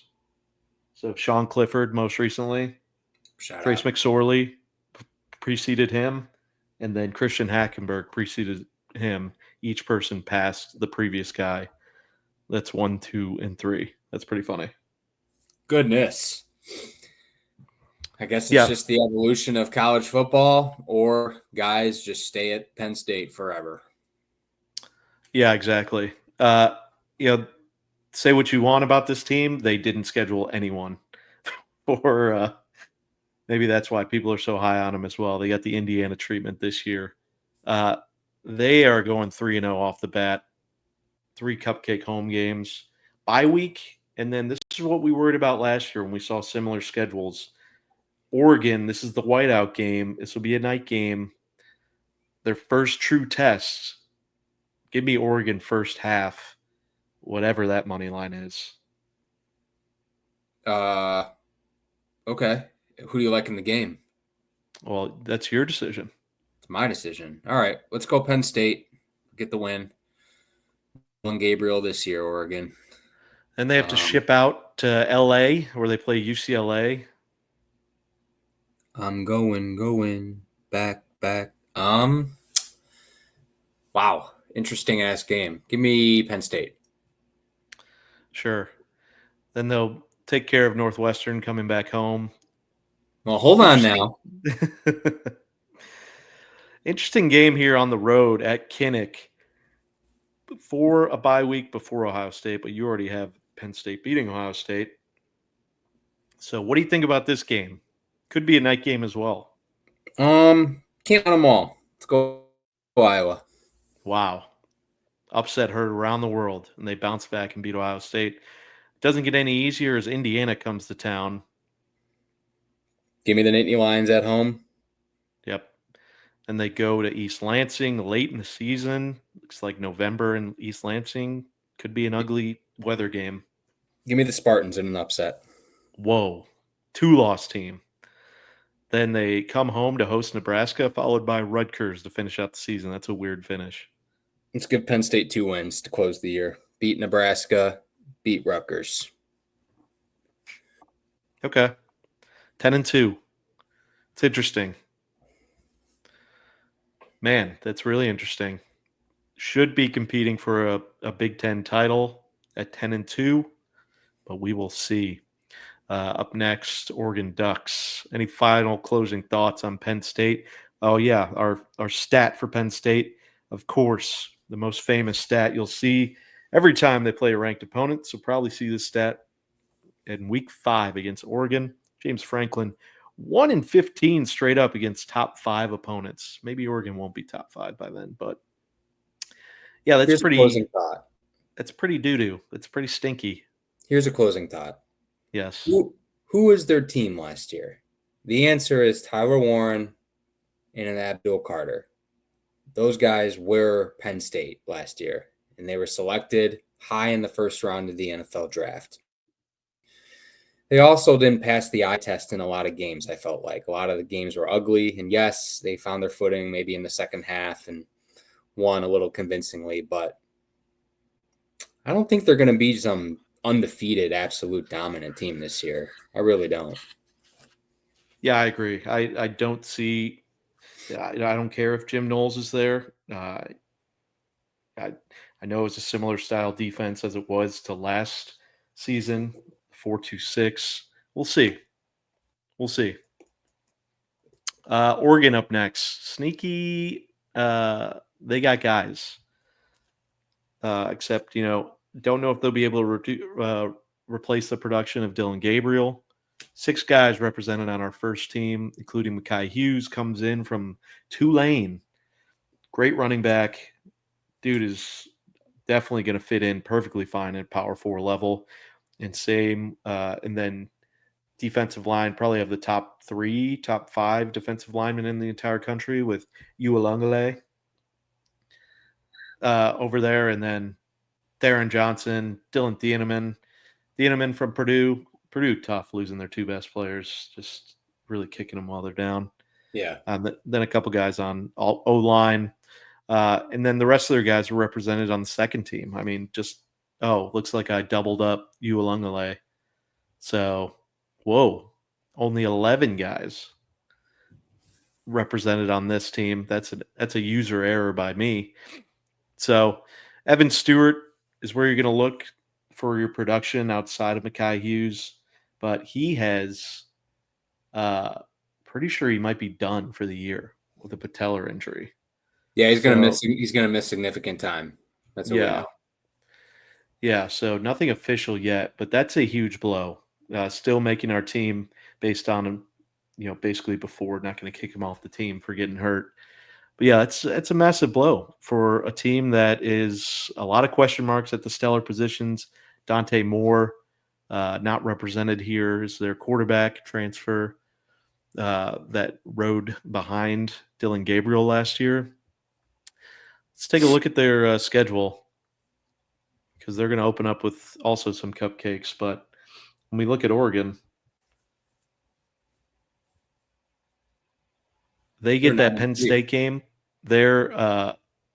So Sean Clifford most recently, Trace McSorley preceded him, and then Christian Hackenberg preceded him. Each person passed the previous guy. That's 1, 2, and 3. That's pretty funny. Goodness. I guess it's just the evolution of college football, or guys just stay at Penn State forever. Yeah, exactly. Say what you want about this team. They didn't schedule anyone for maybe that's why people are so high on them as well. They got the Indiana treatment this year. They are going 3-0 off the bat. 3 cupcake home games. Bye week. And then this is what we worried about last year when we saw similar schedules. Oregon, this is the whiteout game. This will be a night game. Their first true test. Give me Oregon first half, whatever that money line is. Okay. Who do you like in the game? Well, that's your decision. It's my decision. All right, let's go Penn State. Get the win. Dylan Gabriel this year, Oregon. And they have to ship out to LA where they play UCLA. I'm going back. Wow, interesting ass game. Give me Penn State. Sure. Then they'll take care of Northwestern coming back home. Well, hold on now. Interesting game here on the road at Kinnick for a bye week before Ohio State, but you already have Penn State beating Ohio State. So what do you think about this game? Could be a night game as well. Can't count them all. Let's go Iowa. Wow. Upset heard around the world, and they bounce back and beat Ohio State. Doesn't get any easier as Indiana comes to town. Give me the Nittany Lions at home. Yep. And they go to East Lansing late in the season. Looks like November in East Lansing. Could be an ugly weather game. Give me the Spartans in an upset. Whoa. 2-loss team. Then they come home to host Nebraska, followed by Rutgers to finish out the season. That's a weird finish. Let's give Penn State 2 wins to close the year. Beat Nebraska, beat Rutgers. Okay. 10-2. It's interesting. Man, that's really interesting. Should be competing for a Big Ten title at 10-2, but we will see. Up next, Oregon Ducks. Any final closing thoughts on Penn State? Oh, yeah, our stat for Penn State, of course, the most famous stat you'll see every time they play a ranked opponent. So probably see this stat in week 5 against Oregon. James Franklin, 1-15 straight up against top 5 opponents. Maybe Oregon won't be top 5 by then, but yeah, that's Here's a closing pretty. thought. That's pretty doo-doo. It's pretty stinky. Here's a closing thought. Yes. Who was their team last year? The answer is Tyler Warren and Abdul Carter. Those guys were Penn State last year, and they were selected high in the first round of the NFL draft. They also didn't pass the eye test in a lot of games, I felt like. A lot of the games were ugly, and yes, they found their footing maybe in the second half and won a little convincingly, but I don't think they're going to be some undefeated, absolute dominant team this year. I really don't. Yeah, I agree. I don't see. I don't care if Jim Knowles is there. I know it's a similar style defense as it was to last season, 4-2-6. We'll see. We'll see. Oregon up next. Sneaky. They got guys. Except, don't know if they'll be able to replace the production of Dylan Gabriel. 6 guys represented on our first team, including Mekhi Hughes, comes in from Tulane. Great running back. Dude is definitely going to fit in perfectly fine at power 4 level. And then defensive line, probably have the top 5 defensive linemen in the entire country with Ualungale over there. And then Theron Johnson, Dylan Thieneman from Purdue. Purdue tough, losing their 2 best players, just really kicking them while they're down. Yeah. Then a couple guys on O-line. And then the rest of their guys were represented on the second team. I mean, looks like I doubled up Ualungale. So, whoa, only 11 guys represented on this team. That's a user error by me. So, Evan Stewart is where you're going to look for your production outside of Mekhi Hughes, but he has pretty sure he might be done for the year with a patellar injury. Yeah, he's gonna miss. He's gonna miss significant time. That's what we know. Yeah. So nothing official yet, but that's a huge blow. Still making our team based on him, basically before not going to kick him off the team for getting hurt. But yeah, it's a massive blow for a team that is a lot of question marks at the stellar positions. Dante Moore, not represented here, is their quarterback transfer that rode behind Dylan Gabriel last year. Let's take a look at their schedule because they're going to open up with also some cupcakes. But when we look at Oregon, they get that Penn State game. Their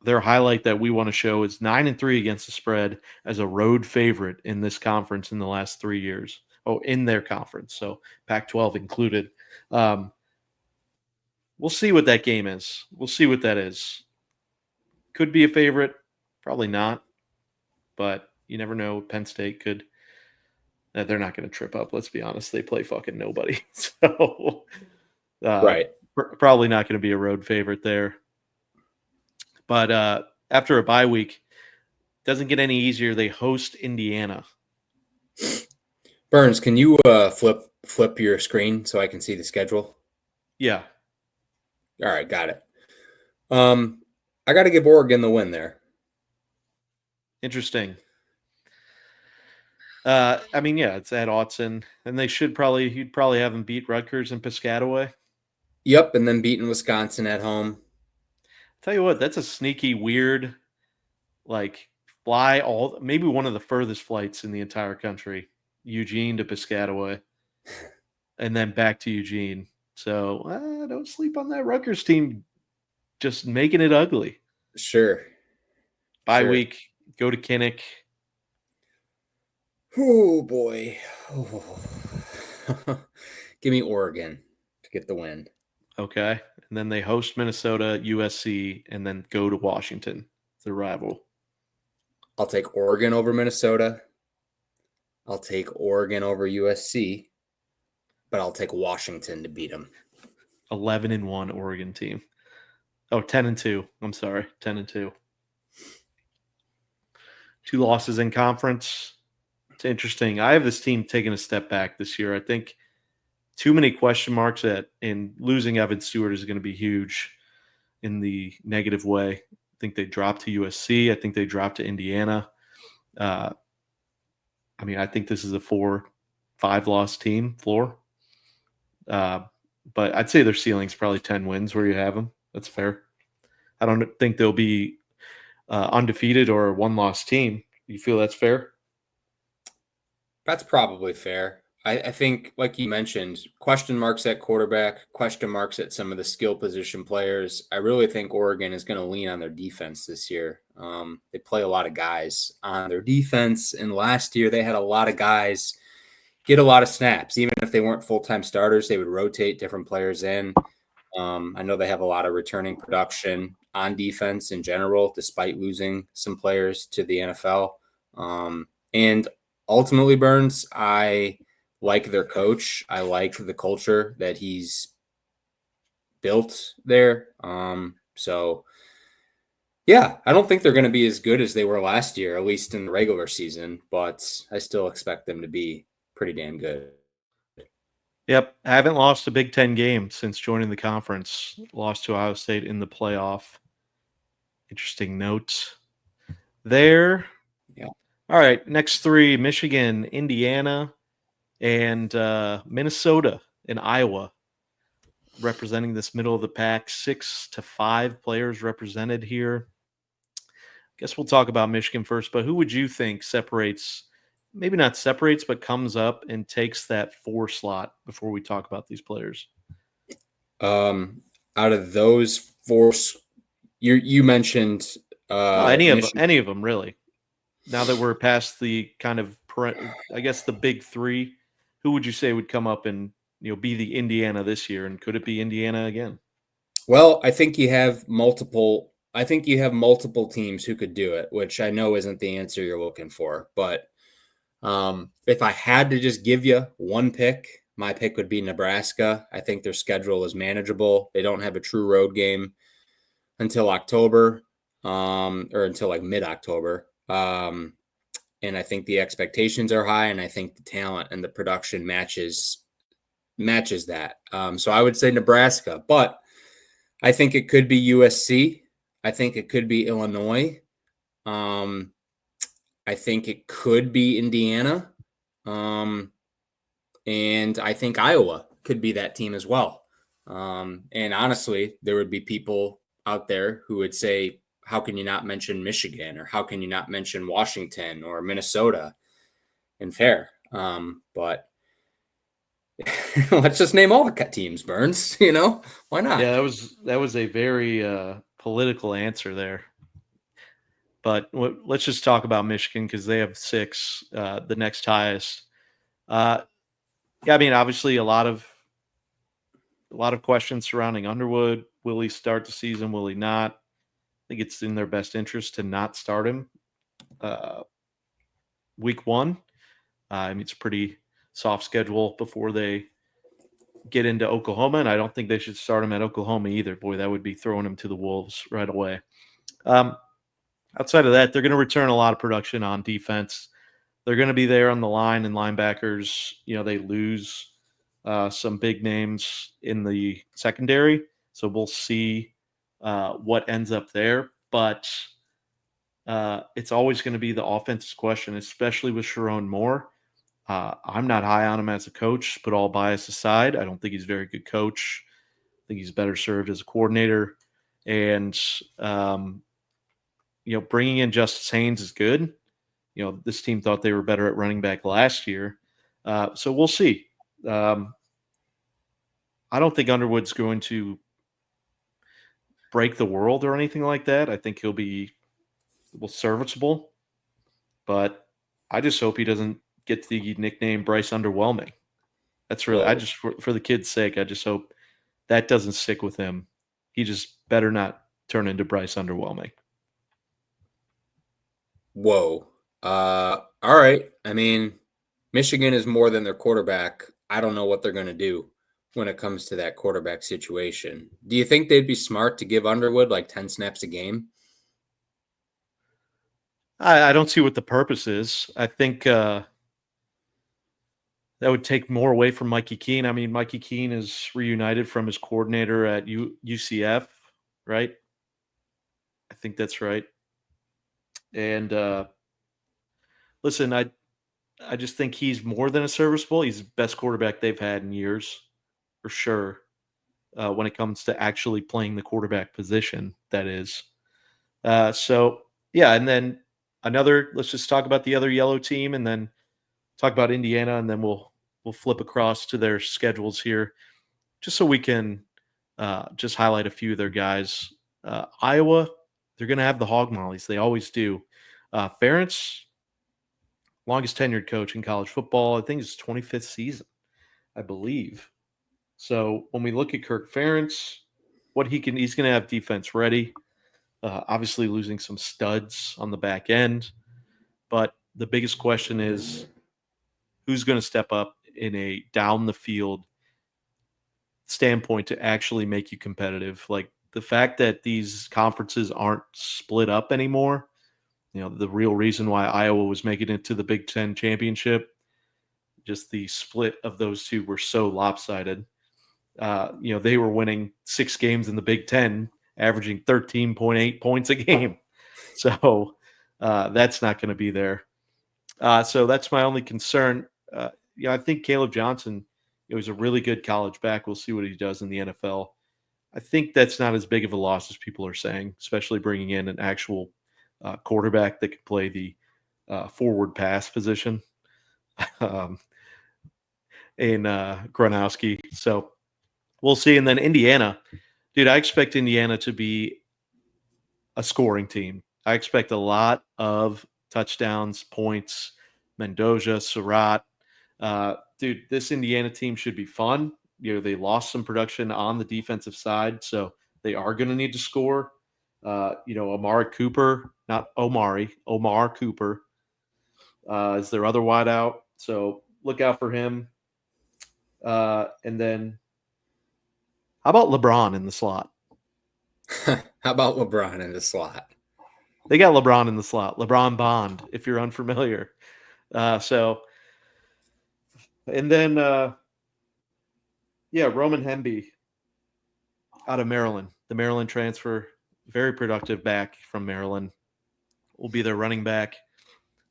highlight that we want to show is 9-3 against the spread as a road favorite in this conference in the last 3 years. Oh, in their conference, so Pac-12 included. We'll see what that game is. We'll see what that is. Could be a favorite, probably not, but you never know. Penn State could. They're not going to trip up. Let's be honest. They play fucking nobody, so right. Probably not going to be a road favorite there. But after a bye week, doesn't get any easier. They host Indiana. Burns, can you flip your screen so I can see the schedule? Yeah. All right, got it. I got to give Oregon the win there. Interesting. I mean, yeah, it's at Autzen, and you'd probably have them beat Rutgers and Piscataway. Yep, and then beating Wisconsin at home. Tell you what, that's a sneaky, weird, like maybe one of the furthest flights in the entire country, Eugene to Piscataway, and then back to Eugene. So don't sleep on that Rutgers team, just making it ugly. Sure. Bye week, go to Kinnick. Oh boy. Oh. Give me Oregon to get the win. Okay. And then they host Minnesota, USC, and then go to Washington, the rival. I'll take Oregon over Minnesota. I'll take Oregon over USC, but I'll take Washington to beat them. 11-1 Oregon team. Oh, 10-2. I'm sorry, 10-2. 2 losses in conference. It's interesting. I have this team taking a step back this year. I think too many question marks and losing Evan Stewart is going to be huge in the negative way. I think they dropped to USC. I think they dropped to Indiana. I think this is a 4-5 loss team floor. But I'd say their ceiling's probably 10 wins where you have them. That's fair. I don't think they'll be undefeated or a 1-loss team. You feel that's fair? That's probably fair. I think, like you mentioned, question marks at quarterback, question marks at some of the skill position players. I really think Oregon is going to lean on their defense this year. They play a lot of guys on their defense, and last year they had a lot of guys get a lot of snaps. Even if they weren't full-time starters, they would rotate different players in. I know they have a lot of returning production on defense in general, despite losing some players to the NFL. And ultimately, Burns, I like their coach. I like the culture that he's built there. So yeah, I don't think they're going to be as good as they were last year, at least in the regular season, but I still expect them to be pretty damn good. Yep. I haven't lost a Big Ten game since joining the conference. Lost to Ohio State in the playoff. Interesting note there. Yeah. All right. Next 3, Michigan, Indiana, and Minnesota and Iowa representing this middle of the pack. 6-5 players represented here. Guess we'll talk about Michigan first, but who would you think maybe not separates, but comes up and takes that 4 slot before we talk about these players? Out of those 4, you mentioned any of them really. Now that we're past the kind of, I guess, the big 3, who would you say would come up and be the Indiana this year, and could it be Indiana again? Well, I think you have multiple teams who could do it, which I know isn't the answer you're looking for. But if I had to just give you one pick, my pick would be Nebraska. I think their schedule is manageable. They don't have a true road game until October, or until like mid-October. And I think the expectations are high, and I think the talent and the production matches that. So I would say Nebraska, but I think it could be USC. I think it could be Illinois. I think it could be Indiana. And I think Iowa could be that team as well. And honestly, there would be people out there who would say, how can you not mention Michigan, or how can you not mention Washington or Minnesota? And fair. But let's just name all the teams, Burns. Why not? Yeah, that was a very political answer there. But let's just talk about Michigan because they have 6, the next highest. Yeah, I mean, obviously a lot of questions surrounding Underwood. Will he start the season? Will he not? I think it's in their best interest to not start him week 1. I mean, it's a pretty soft schedule before they get into Oklahoma, and I don't think they should start him at Oklahoma either. Boy, that would be throwing him to the wolves right away. Outside of that, they're going to return a lot of production on defense. They're going to be there on the line and linebackers. They lose some big names in the secondary, so we'll see what ends up there. But it's always going to be the offensive question, especially with Sharon Moore. I'm not high on him as a coach, but all bias aside, I don't think he's a very good coach. I think he's better served as a coordinator. And, bringing in Justice Haynes is good. This team thought they were better at running back last year. So we'll see. I don't think Underwood's going to break the world or anything like that. I think he'll be serviceable, but I just hope he doesn't get the nickname Bryce Underwhelming. That's really, I Whoa. just, for the kid's sake, I just hope that doesn't stick with him. He just better not turn into Bryce Underwhelming. Whoa. All right. I mean, Michigan is more than their quarterback. I don't know what they're going to do when it comes to that quarterback situation. Do you think they'd be smart to give Underwood like 10 snaps a game? I don't see what the purpose is. I think that would take more away from Mikey Keene. I mean, Mikey Keene is reunited from his coordinator at UCF, right? I think that's right. And listen, I just think he's more than a serviceable. He's the best quarterback they've had in years, for sure. When it comes to actually playing the quarterback position, that is. So yeah, and then another. Let's just talk about the other yellow team, and then talk about Indiana, and then we'll flip across to their schedules here, just so we can just highlight a few of their guys. Iowa, they're going to have the hog mollies. They always do. Ferentz, longest tenured coach in college football. I think it's 25th season, I believe. So when we look at Kirk Ferentz, he's going to have defense ready. Obviously, losing some studs on the back end, but the biggest question is who's going to step up in a down the field standpoint to actually make you competitive. Like the fact that these conferences aren't split up anymore. The real reason why Iowa was making it to the Big Ten championship, just the split of those two were so lopsided. They were winning 6 games in the Big Ten, averaging 13.8 points a game. So that's not going to be there. So that's my only concern. I think Caleb Johnson, he's a really good college back. We'll see what he does in the NFL. I think that's not as big of a loss as people are saying, especially bringing in an actual quarterback that could play the forward pass position in Gronowski. So we'll see. And then Indiana, dude, I expect Indiana to be a scoring team. I expect a lot of touchdowns, points, Mendoza, Surratt. Dude, this Indiana team should be fun. They lost some production on the defensive side, so they are going to need to score. Amari Cooper, not Omari, Omar Cooper is their other wideout. So look out for him. And then how about LeBron in the slot? How about LeBron in the slot? They got LeBron in the slot. LeBron Bond, if you're unfamiliar. And then, Roman Hemby out of Maryland. The Maryland transfer, very productive back from Maryland, will be their running back.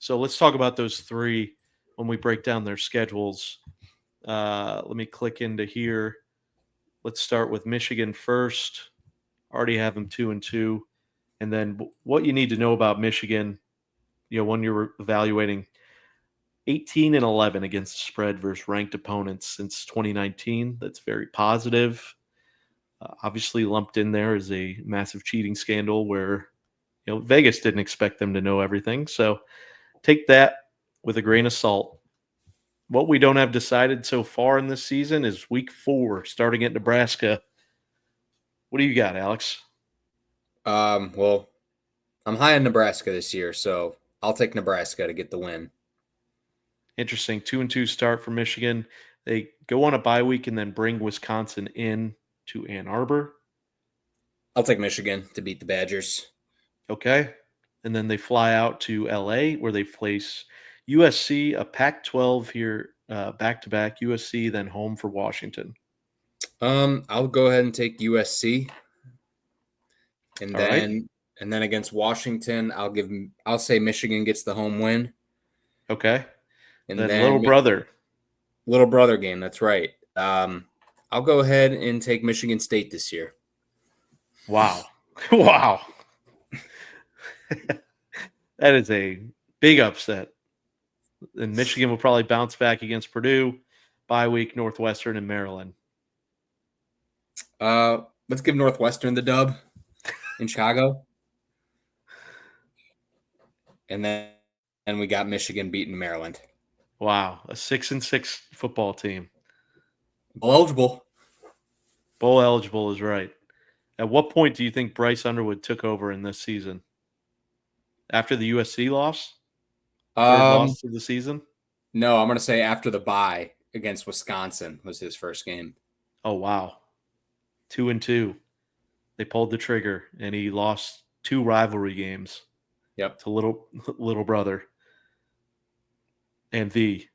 So let's talk about those three when we break down their schedules. Let me click into here. Let's start with Michigan first. Already have them 2-2. And then what you need to know about Michigan, when you're evaluating 18-11 against the spread versus ranked opponents since 2019. That's very positive. Obviously, lumped in there is a massive cheating scandal where Vegas didn't expect them to know everything. So take that with a grain of salt. What we don't have decided so far in this season is week 4, starting at Nebraska. What do you got, Alex? Well, I'm high on Nebraska this year, so I'll take Nebraska to get the win. Interesting. 2-2 start for Michigan. They go on a bye week and then bring Wisconsin in to Ann Arbor. I'll take Michigan to beat the Badgers. Okay. And then they fly out to LA where they face USC, a Pac-12 here, back to back. USC, then home for Washington. I'll go ahead and take USC, and All right. then against Washington, I'll say Michigan gets the home win, Okay. and Then little then brother. little brother game. That's right. I'll go ahead and take Michigan State this year. Wow. Wow. That is a big upset. And Michigan will probably bounce back against Purdue, bye week, Northwestern, and Maryland. Let's give Northwestern the dub in Chicago, and then we got Michigan beating Maryland. Wow, a 6-6 football team. Bowl eligible. Bowl eligible is right. At what point do you think Bryce Underwood took over in this season? After the USC loss? Third loss of the season? No, I'm going to say after the bye against Wisconsin was his first game. Oh, wow. 2-2. They pulled the trigger, and he lost 2 rivalry games. Yep. To little brother. And the.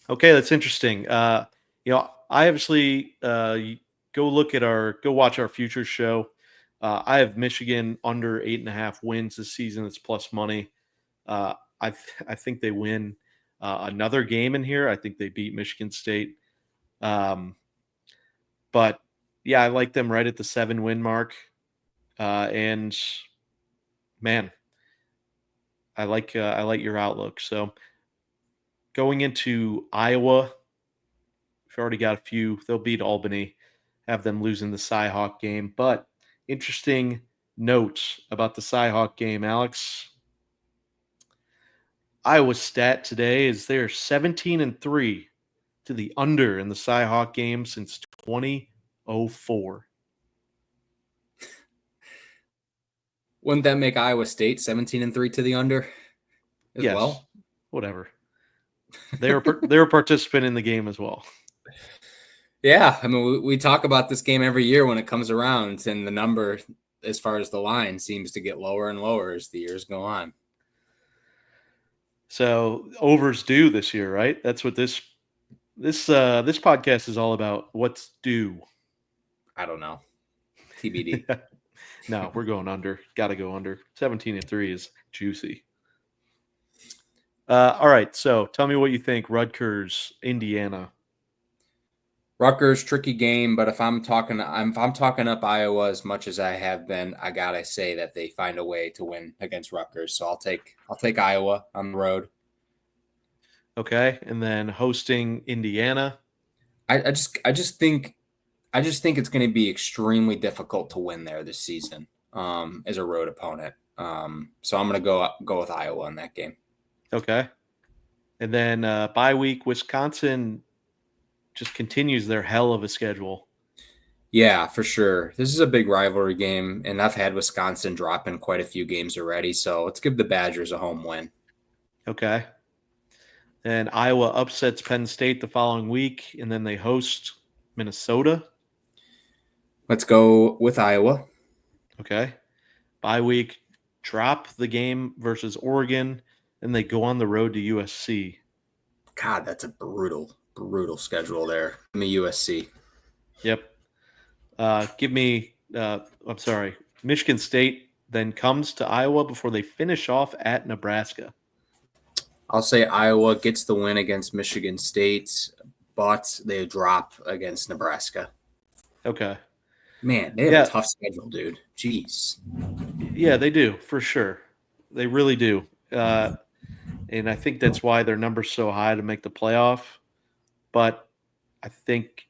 Okay, that's interesting. I obviously go watch our futures show. I have Michigan under 8.5 wins this season. It's plus money. I think they win another game in here. I think they beat Michigan State. But yeah, I like them right at the 7-win mark. And man, I like your outlook. So going into Iowa, we've already got a few. They'll beat Albany, have them losing the Cyhawk game. But interesting notes about the Cyhawk game, Alex. Iowa's stat today is they're 17-3 to the under in the Cyhawk game since 2004. Wouldn't that make Iowa State 17-3 to the under as Yes, well? whatever. They're a participant in the game as well. Yeah, I mean, we talk about this game every year when it comes around, and the number, as far as the line, seems to get lower and lower as the years go on. So overs due this year, right? That's what this podcast is all about. What's due? I don't know. TBD. No, we're going under. Got to go under. 17-3 is juicy. All right, so tell me what you think. Rutgers, Indiana. Rutgers, tricky game, but if I'm talking up Iowa as much as I have been, I gotta say that they find a way to win against Rutgers. So I'll take Iowa on the road. Okay, and then hosting Indiana. I just think it's going to be extremely difficult to win there this season as a road opponent. So I'm going to go with Iowa in that game. Okay, and then bye week, Wisconsin just continues their hell of a schedule. Yeah, for sure. This is a big rivalry game, and I've had Wisconsin drop in quite a few games already. So let's give the Badgers a home win. Okay. Then Iowa upsets Penn State the following week, and then they host Minnesota. Let's go with Iowa. Okay. Bye week, drop the game versus Oregon, and they go on the road to USC. God, that's a brutal schedule there. Give me USC. Yep. Give me, I'm sorry, Michigan State then comes to Iowa before they finish off at Nebraska. I'll say Iowa gets the win against Michigan State, but they drop against Nebraska. Okay. Man, they have a tough schedule, dude. Jeez. Yeah, they do, for sure. They really do. And I think that's why their number's so high to make the playoff. But I think,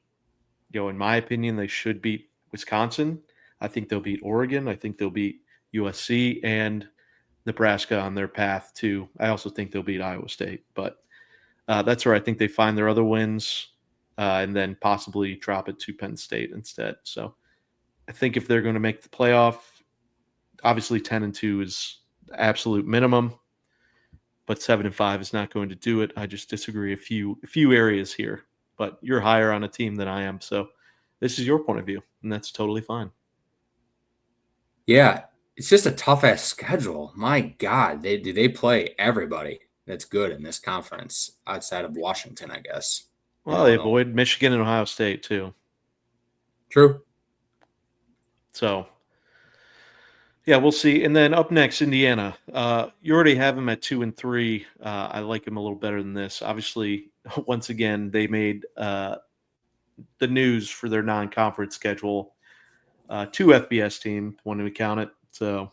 in my opinion, they should beat Wisconsin. I think they'll beat Oregon. I think they'll beat USC and Nebraska on their path to. I also think they'll beat Iowa State. But that's where I think they find their other wins and then possibly drop it to Penn State instead. So I think if they're going to make the playoff, obviously 10-2 is the absolute minimum, but 7-5 is not going to do it. I just disagree a few areas here, but you're higher on a team than I am, so this is your point of view, and that's totally fine. Yeah, It's just a tough ass schedule. My God, they play everybody that's good in this conference outside of Washington, I guess, in Well, they Illinois. avoid Michigan and Ohio State too. True. So yeah, we'll see. And then up next, Indiana. You already have them at 2-3. I like them a little better than this. Obviously, once again, they made the news for their non-conference schedule. Two FBS team, when we count it. So,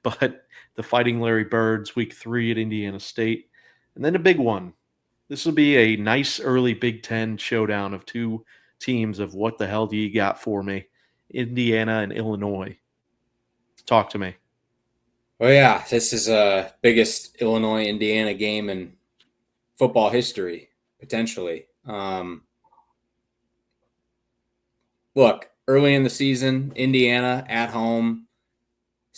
but the Fighting Larry Birds, week 3 at Indiana State, and then a big one. This will be a nice early Big Ten showdown of two teams of what the hell do you got for me? Indiana and Illinois. Talk to me. Well, yeah, this is a biggest Illinois Indiana game in football history, potentially. Look, early in the season, Indiana at home.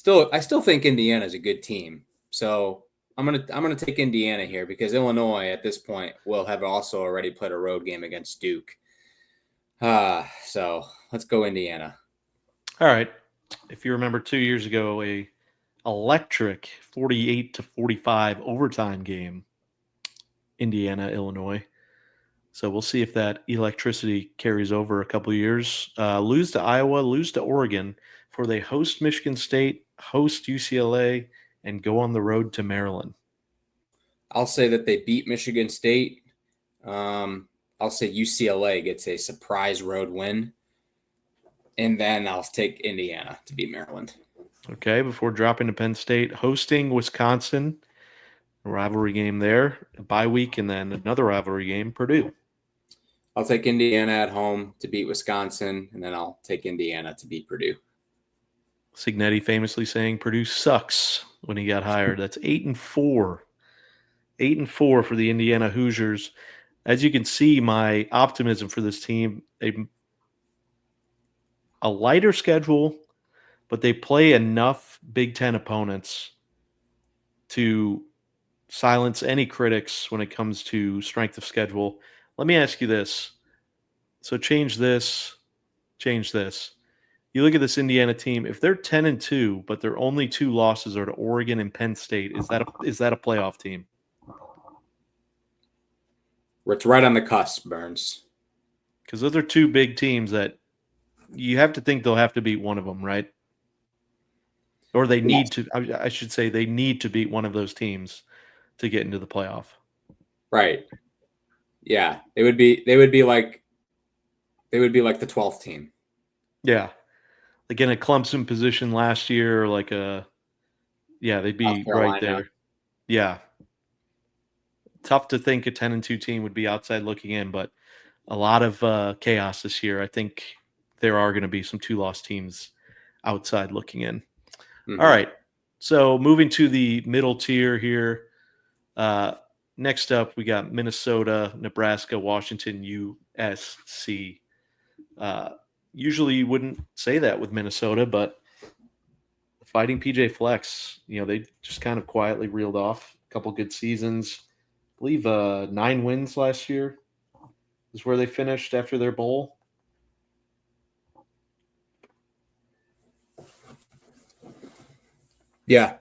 I still think Indiana is a good team. So I'm gonna take Indiana here because Illinois at this point will have also already played a road game against Duke. So let's go Indiana. All right. If you remember 2 years ago, a electric 48-45 overtime game, Indiana, Illinois. So we'll see if that electricity carries over a couple of years. Lose to Iowa, lose to Oregon, for they host Michigan State, host UCLA, and go on the road to Maryland. I'll say that they beat Michigan State. I'll say UCLA gets a surprise road win. And then I'll take Indiana to beat Maryland. Okay, before dropping to Penn State, hosting Wisconsin, a rivalry game there, a bye week, and then another rivalry game, Purdue. I'll take Indiana at home to beat Wisconsin, and then I'll take Indiana to beat Purdue. Signetti famously saying Purdue sucks when he got hired. That's 8-4. 8-4 for the Indiana Hoosiers. As you can see, my optimism for this team, a lighter schedule, but they play enough Big Ten opponents to silence any critics when it comes to strength of schedule. Let me ask you this. So change this, change this. You look at this Indiana team, if they're 10-2, but their only 2 losses are to Oregon and Penn State, is that a playoff team? It's right on the cusp, Burns. Because those are 2 big teams that you have to think they'll have to beat one of them, right? Or they need to, I should say, they need to beat one of those teams to get into the playoff. Right. Yeah. They would be like the 12th team. Yeah. Like in a Clemson position last year, or like they'd be right there. Yeah. Tough to think a 10-2 team would be outside looking in, but a lot of chaos this year. I think there are going to be some 2-loss teams outside looking in. Mm-hmm. All right. So moving to the middle tier here. Next up, we got Minnesota, Nebraska, Washington, USC. Usually you wouldn't say that with Minnesota, but fighting PJ Flex, they just kind of quietly reeled off a couple good seasons. I believe 9 wins last year is where they finished after their bowl. Yeah.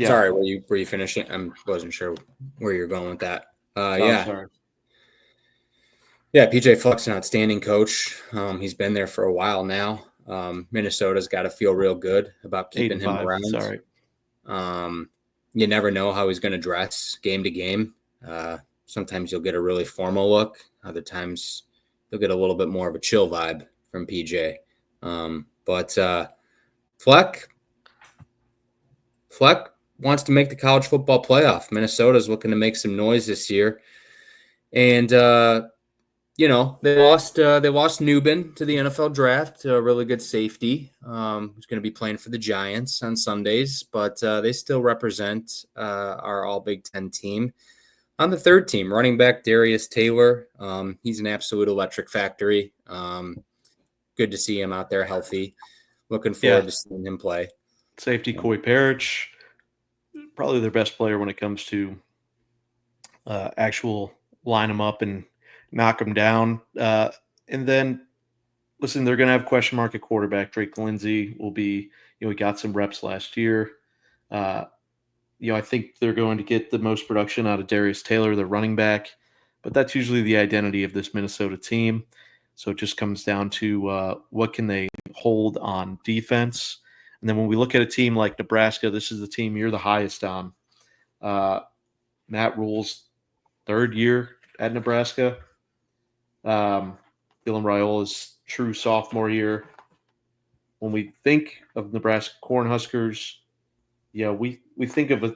Sorry, were you finishing? I wasn't sure where you're going with that. Sorry. Yeah, PJ Fleck's an outstanding coach. He's been there for a while now. Minnesota's got to feel real good about keeping him around. Sorry. You never know how he's going to dress game to game. Sometimes you'll get a really formal look. Other times you'll get a little bit more of a chill vibe from PJ. But Fleck wants to make the college football playoff. Minnesota's looking to make some noise this year. And, they lost Newbin to the NFL draft, a really good safety who's going to be playing for the Giants on Sundays. But they still represent our all Big Ten team. On the third team, running back Darius Taylor. He's an absolute electric factory. Good to see him out there healthy. Looking forward to seeing him play. Safety Coy Parrish, probably their best player when it comes to actual line them up and knock them down. And then, listen, they're going to have question mark at quarterback. Drake Lindsay will be He got some reps last year. Uh, I think they're going to get the most production out of Darius Taylor, the running back, but that's usually the identity of this Minnesota team. So it just comes down to what can they hold on defense. And then when we look at a team like Nebraska, this is the team you're the highest on. Matt Rule's third year at Nebraska. Dylan Raiola's true sophomore year. When we think of Nebraska Cornhuskers, we think of an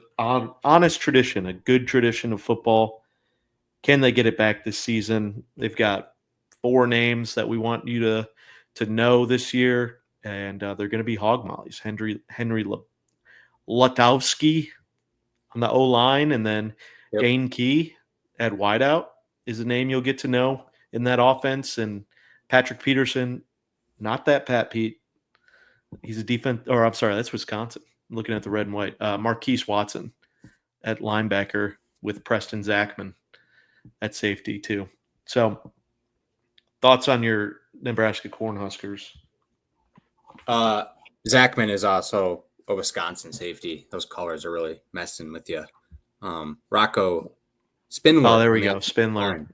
honest tradition, a good tradition of football. Can they get it back this season? They've got 4 names that we want you to know this year, and they're going to be hog mollies. Henry Lutowski on the O line, and then Yep. Dane Key at wideout is a name you'll get to know in that offense. And Patrick Peterson, not that Pat Pete. He's a defense, or I'm sorry, that's Wisconsin. I'm looking at the red and white. Marquise Watson at linebacker with Preston Zachman at safety too. So, thoughts on your Nebraska Cornhuskers? Zachman is also a Wisconsin safety. Those colors are really messing with you. Rocco Spindler. Oh, there we go. Spindler.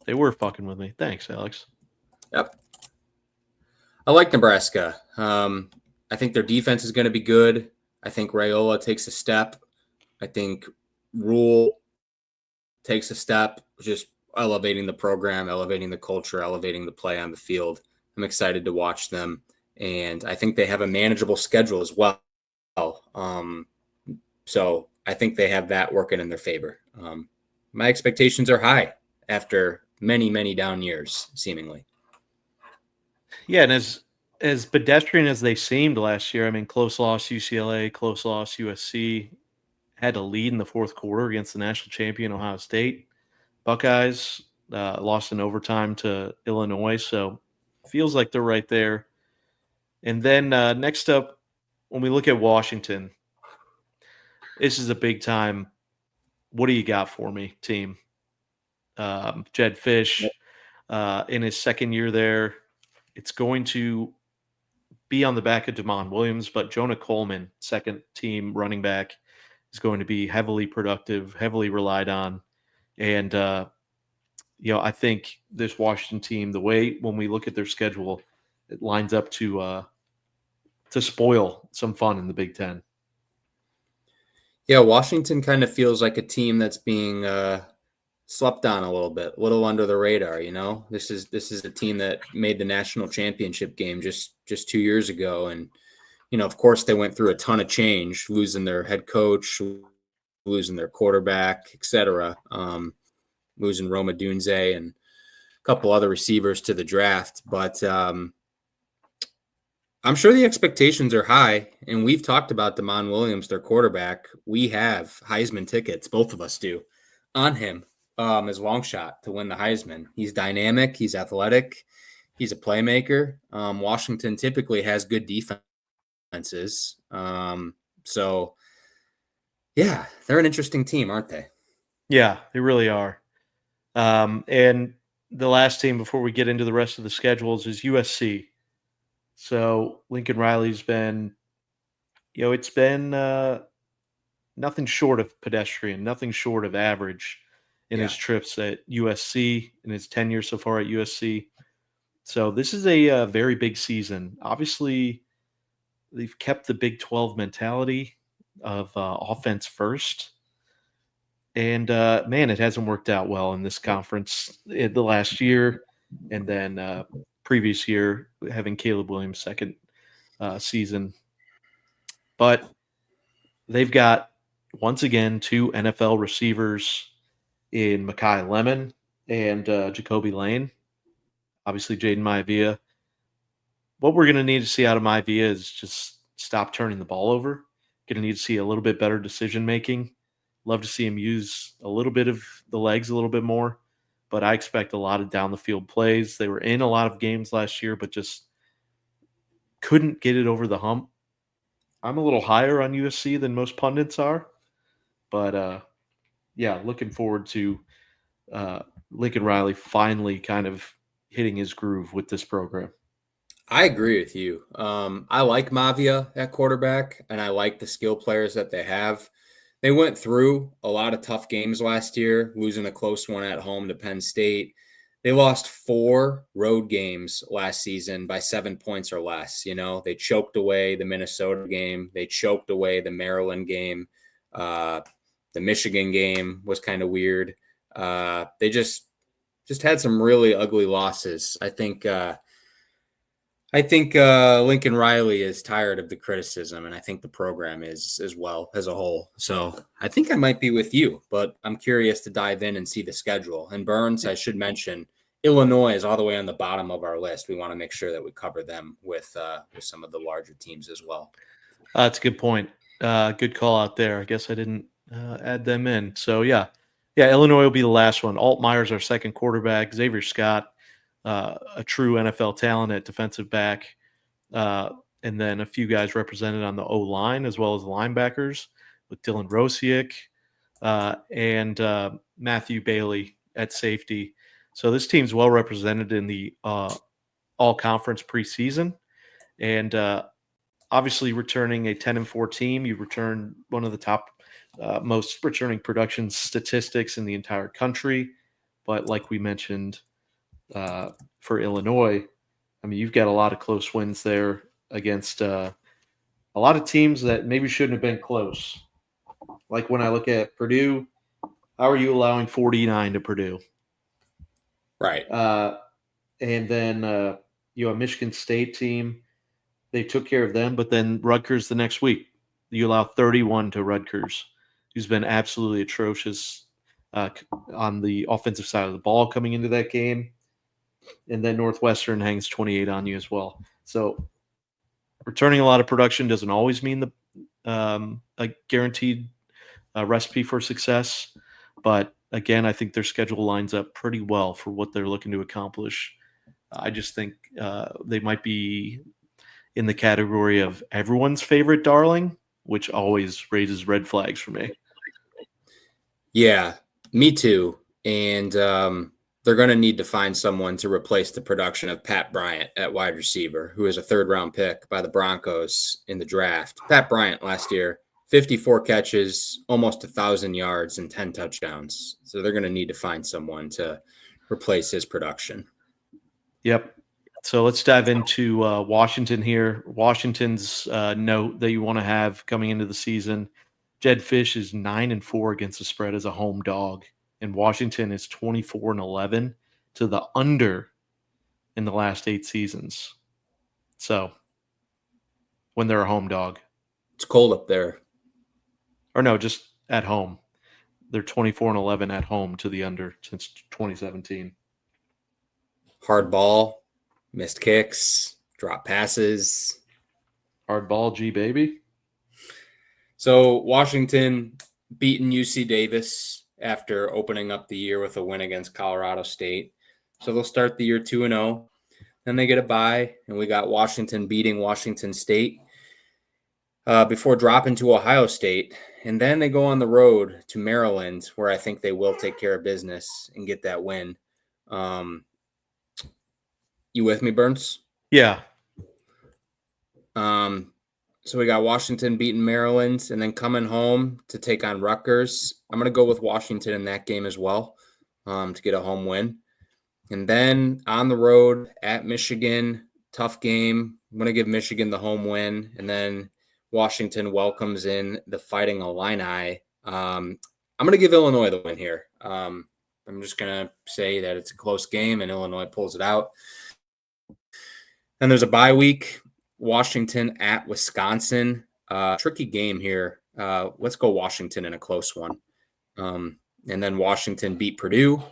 They were fucking with me. Thanks, Alex. Yep. I like Nebraska. I think their defense is going to be good. I think Raiola takes a step. I think Rule takes a step, just elevating the program, elevating the culture, elevating the play on the field. I'm excited to watch them. And I think they have a manageable schedule as well. So I think they have that working in their favor. My expectations are high after many, many down years, seemingly. Yeah, and as pedestrian as they seemed last year, I mean, close loss UCLA, close loss USC, had to lead in the fourth quarter against the national champion Ohio State. Buckeyes lost in overtime to Illinois, so feels like they're right there. And then next up, when we look at Washington, this is a big time. What do you got for me, team? Jed Fish in his second year there. It's going to be on the back of Damon Williams, but Jonah Coleman, second team running back, is going to be heavily productive, heavily relied on. And, I think this Washington team, the way when we look at their schedule, it lines up to spoil some fun in the Big Ten. Yeah, Washington kind of feels like a team that's being slept on a little under the radar. This is a team that made the national championship game just 2 years ago, and of course they went through a ton of change, losing their head coach, losing their quarterback, etc. Losing Roma Dunze and a couple other receivers to the draft, but I'm sure the expectations are high, and we've talked about Damon Williams, their quarterback. We have Heisman tickets, both of us do, on him as long shot to win the Heisman. He's dynamic, he's athletic, he's a playmaker. Washington typically has good defenses. So, yeah, they're an interesting team, aren't they? Yeah, they really are. And the last team before we get into the rest of the schedules is USC. So Lincoln Riley's been, it's been nothing short of pedestrian, nothing short of average in his trips at USC, in his tenure so far at USC. So this is a very big season. Obviously, they've kept the Big 12 mentality of offense first. And, man, it hasn't worked out well in this conference in the last year. And then previous year, having Caleb Williams' second season. But they've got, once again, 2 NFL receivers in Mekhi Lemon and Jacoby Lane. Obviously, Jaden Maivia. What we're going to need to see out of Maivia is just stop turning the ball over. Going to need to see a little bit better decision making. Love to see him use a little bit of the legs a little bit more, but I expect a lot of down the field plays. They were in a lot of games last year, but just couldn't get it over the hump. I'm a little higher on USC than most pundits are, but yeah, looking forward to Lincoln Riley finally kind of hitting his groove with this program. I agree with you. I like Mavia at quarterback, and I like the skill players that they have. They went through a lot of tough games last year, losing a close one at home to Penn State. They lost 4 road games last season by 7 points or less. They choked away the Minnesota game. They choked away the Maryland game. Uh, the Michigan game was kind of weird. They just had some really ugly losses. I think Lincoln Riley is tired of the criticism, and I think the program is as well as a whole. So I think I might be with you, but I'm curious to dive in and see the schedule. And Burns, I should mention, Illinois is all the way on the bottom of our list. We want to make sure that we cover them with some of the larger teams as well. That's a good point. Good call out there. I guess I didn't add them in. So yeah, Illinois will be the last one. Altmaier's our second quarterback. Xavier Scott, a true NFL talent at defensive back, uh, and then a few guys represented on the O line as well as the linebackers with Dylan Rosiak and Matthew Bailey at safety. So this team's well represented in the all conference preseason, and obviously returning a 10-4 team, you return one of the top most returning production statistics in the entire country. But like we mentioned for Illinois, I mean, you've got a lot of close wins there against a lot of teams that maybe shouldn't have been close. Like when I look at Purdue, how are you allowing 49 to Purdue? Right. And then a Michigan State team, they took care of them, but then Rutgers the next week, you allow 31 to Rutgers, who's been absolutely atrocious on the offensive side of the ball coming into that game. And then Northwestern hangs 28 on you as well. So returning a lot of production doesn't always mean a guaranteed recipe for success. But again, I think their schedule lines up pretty well for what they're looking to accomplish. I just think they might be in the category of everyone's favorite darling, which always raises red flags for me. Yeah, me too. And they're going to need to find someone to replace the production of Pat Bryant at wide receiver, who is a 3rd-round pick by the Broncos in the draft. Pat Bryant last year, 54 catches, almost 1,000 yards, and 10 touchdowns. So they're going to need to find someone to replace his production. Yep. So let's dive into Washington here. Washington's note that you want to have coming into the season. Jed Fish is 9-4 against the spread as a home dog, and Washington is 24-11 to the under in the last 8 seasons. So when they're a home dog, It's cold up there. or no, just at home, they're 24-11 at home to the under since 2017. Hard ball, missed kicks, drop passes. Hard ball, G baby. So Washington beaten UC Davis after opening up the year with a win against Colorado State. So they'll start the year 2-0. Then they get a bye, and we got Washington beating Washington State before dropping to Ohio State. And then they go on the road to Maryland, where I think they will take care of business and get that win. You with me, Burns? Yeah. So we got Washington beating Maryland and then coming home to take on Rutgers. I'm going to go with Washington in that game as well to get a home win. And then on the road at Michigan, tough game. I'm going to give Michigan the home win. And then Washington welcomes in the Fighting Illini. I'm going to give Illinois the win here. I'm just going to say that it's a close game and Illinois pulls it out. Then there's a bye week. Washington at Wisconsin. Tricky game here. Let's go Washington in a close one. And then Washington beat Purdue.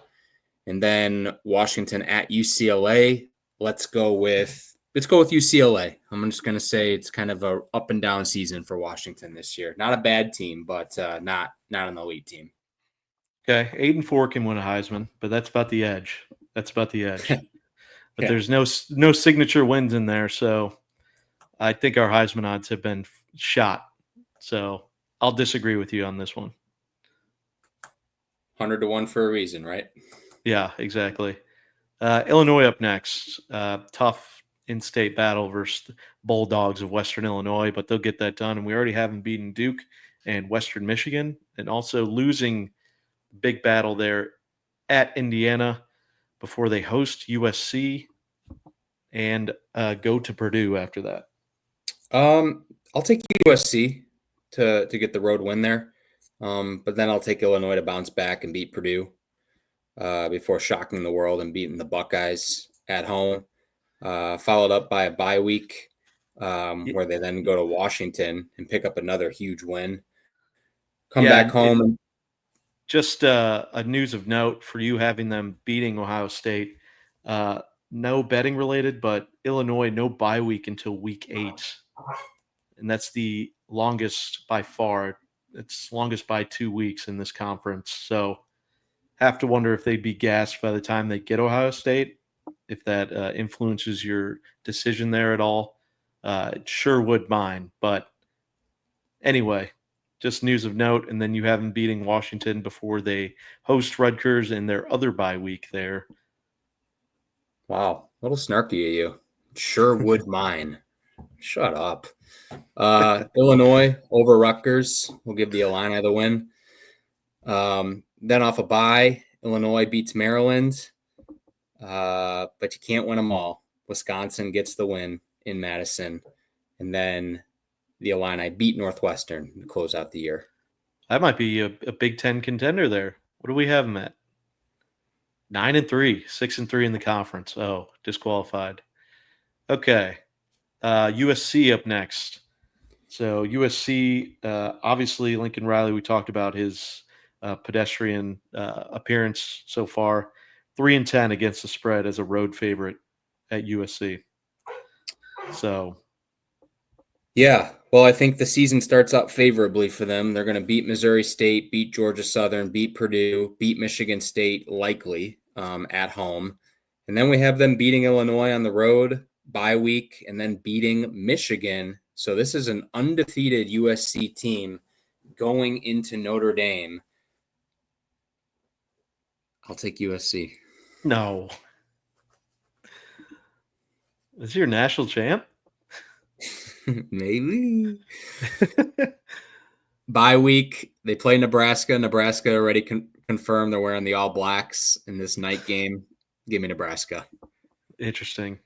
And then Washington at UCLA. Let's go with UCLA. I'm just going to say it's kind of a up and down season for Washington this year. Not a bad team, but not an elite team. Okay, 8-4 can win a Heisman, but that's about the edge. But Yeah. there's no signature wins in there, so I think our Heisman odds have been shot. So I'll disagree with you on this one. 100-1 for a reason, right? Yeah, exactly. Illinois up next. Tough in-state battle versus the Bulldogs of Western Illinois, but they'll get that done. And we already have them beating Duke and Western Michigan, and also losing the big battle there at Indiana before they host USC and go to Purdue after that. I'll take USC to get the road win there, but then I'll take Illinois to bounce back and beat Purdue before shocking the world and beating the Buckeyes at home, followed up by a bye week where they then go to Washington and pick up another huge win. Come back home. Just a news of note for you having them beating Ohio State. No betting related, but Illinois, no bye week until week 8. And that's the longest by far. It's longest by 2 weeks in this conference. So have to wonder if they'd be gassed by the time they get Ohio State, if that influences your decision there at all. It sure would mine. But anyway, just news of note. And then you have them beating Washington before they host Rutgers in their other bye week there. Wow, a little snarky of you. Sure would mine. Shut up. Illinois over Rutgers. We'll give the Illini the win. Then off a bye, Illinois beats Maryland. But you can't win them all. Wisconsin gets the win in Madison. And then the Illini beat Northwestern to close out the year. That might be a Big Ten contender there. What do we have them at? 9-3, 6-3 in the conference. Oh, disqualified. Okay. USC up next. So USC, obviously Lincoln Riley, we talked about his pedestrian appearance so far. 3-10 against the spread as a road favorite at USC. So, yeah, well, I think the season starts out favorably for them. They're going to beat Missouri State, beat Georgia Southern, beat Purdue, beat Michigan State likely at home. And then we have them beating Illinois on the road, bye week, and then beating Michigan. So this is an undefeated USC team going into Notre Dame. I'll take USC. No. Is he your national champ? Maybe. Bye week, they play Nebraska. Nebraska already confirmed they're wearing the All Blacks in this night game. Give me Nebraska. Interesting.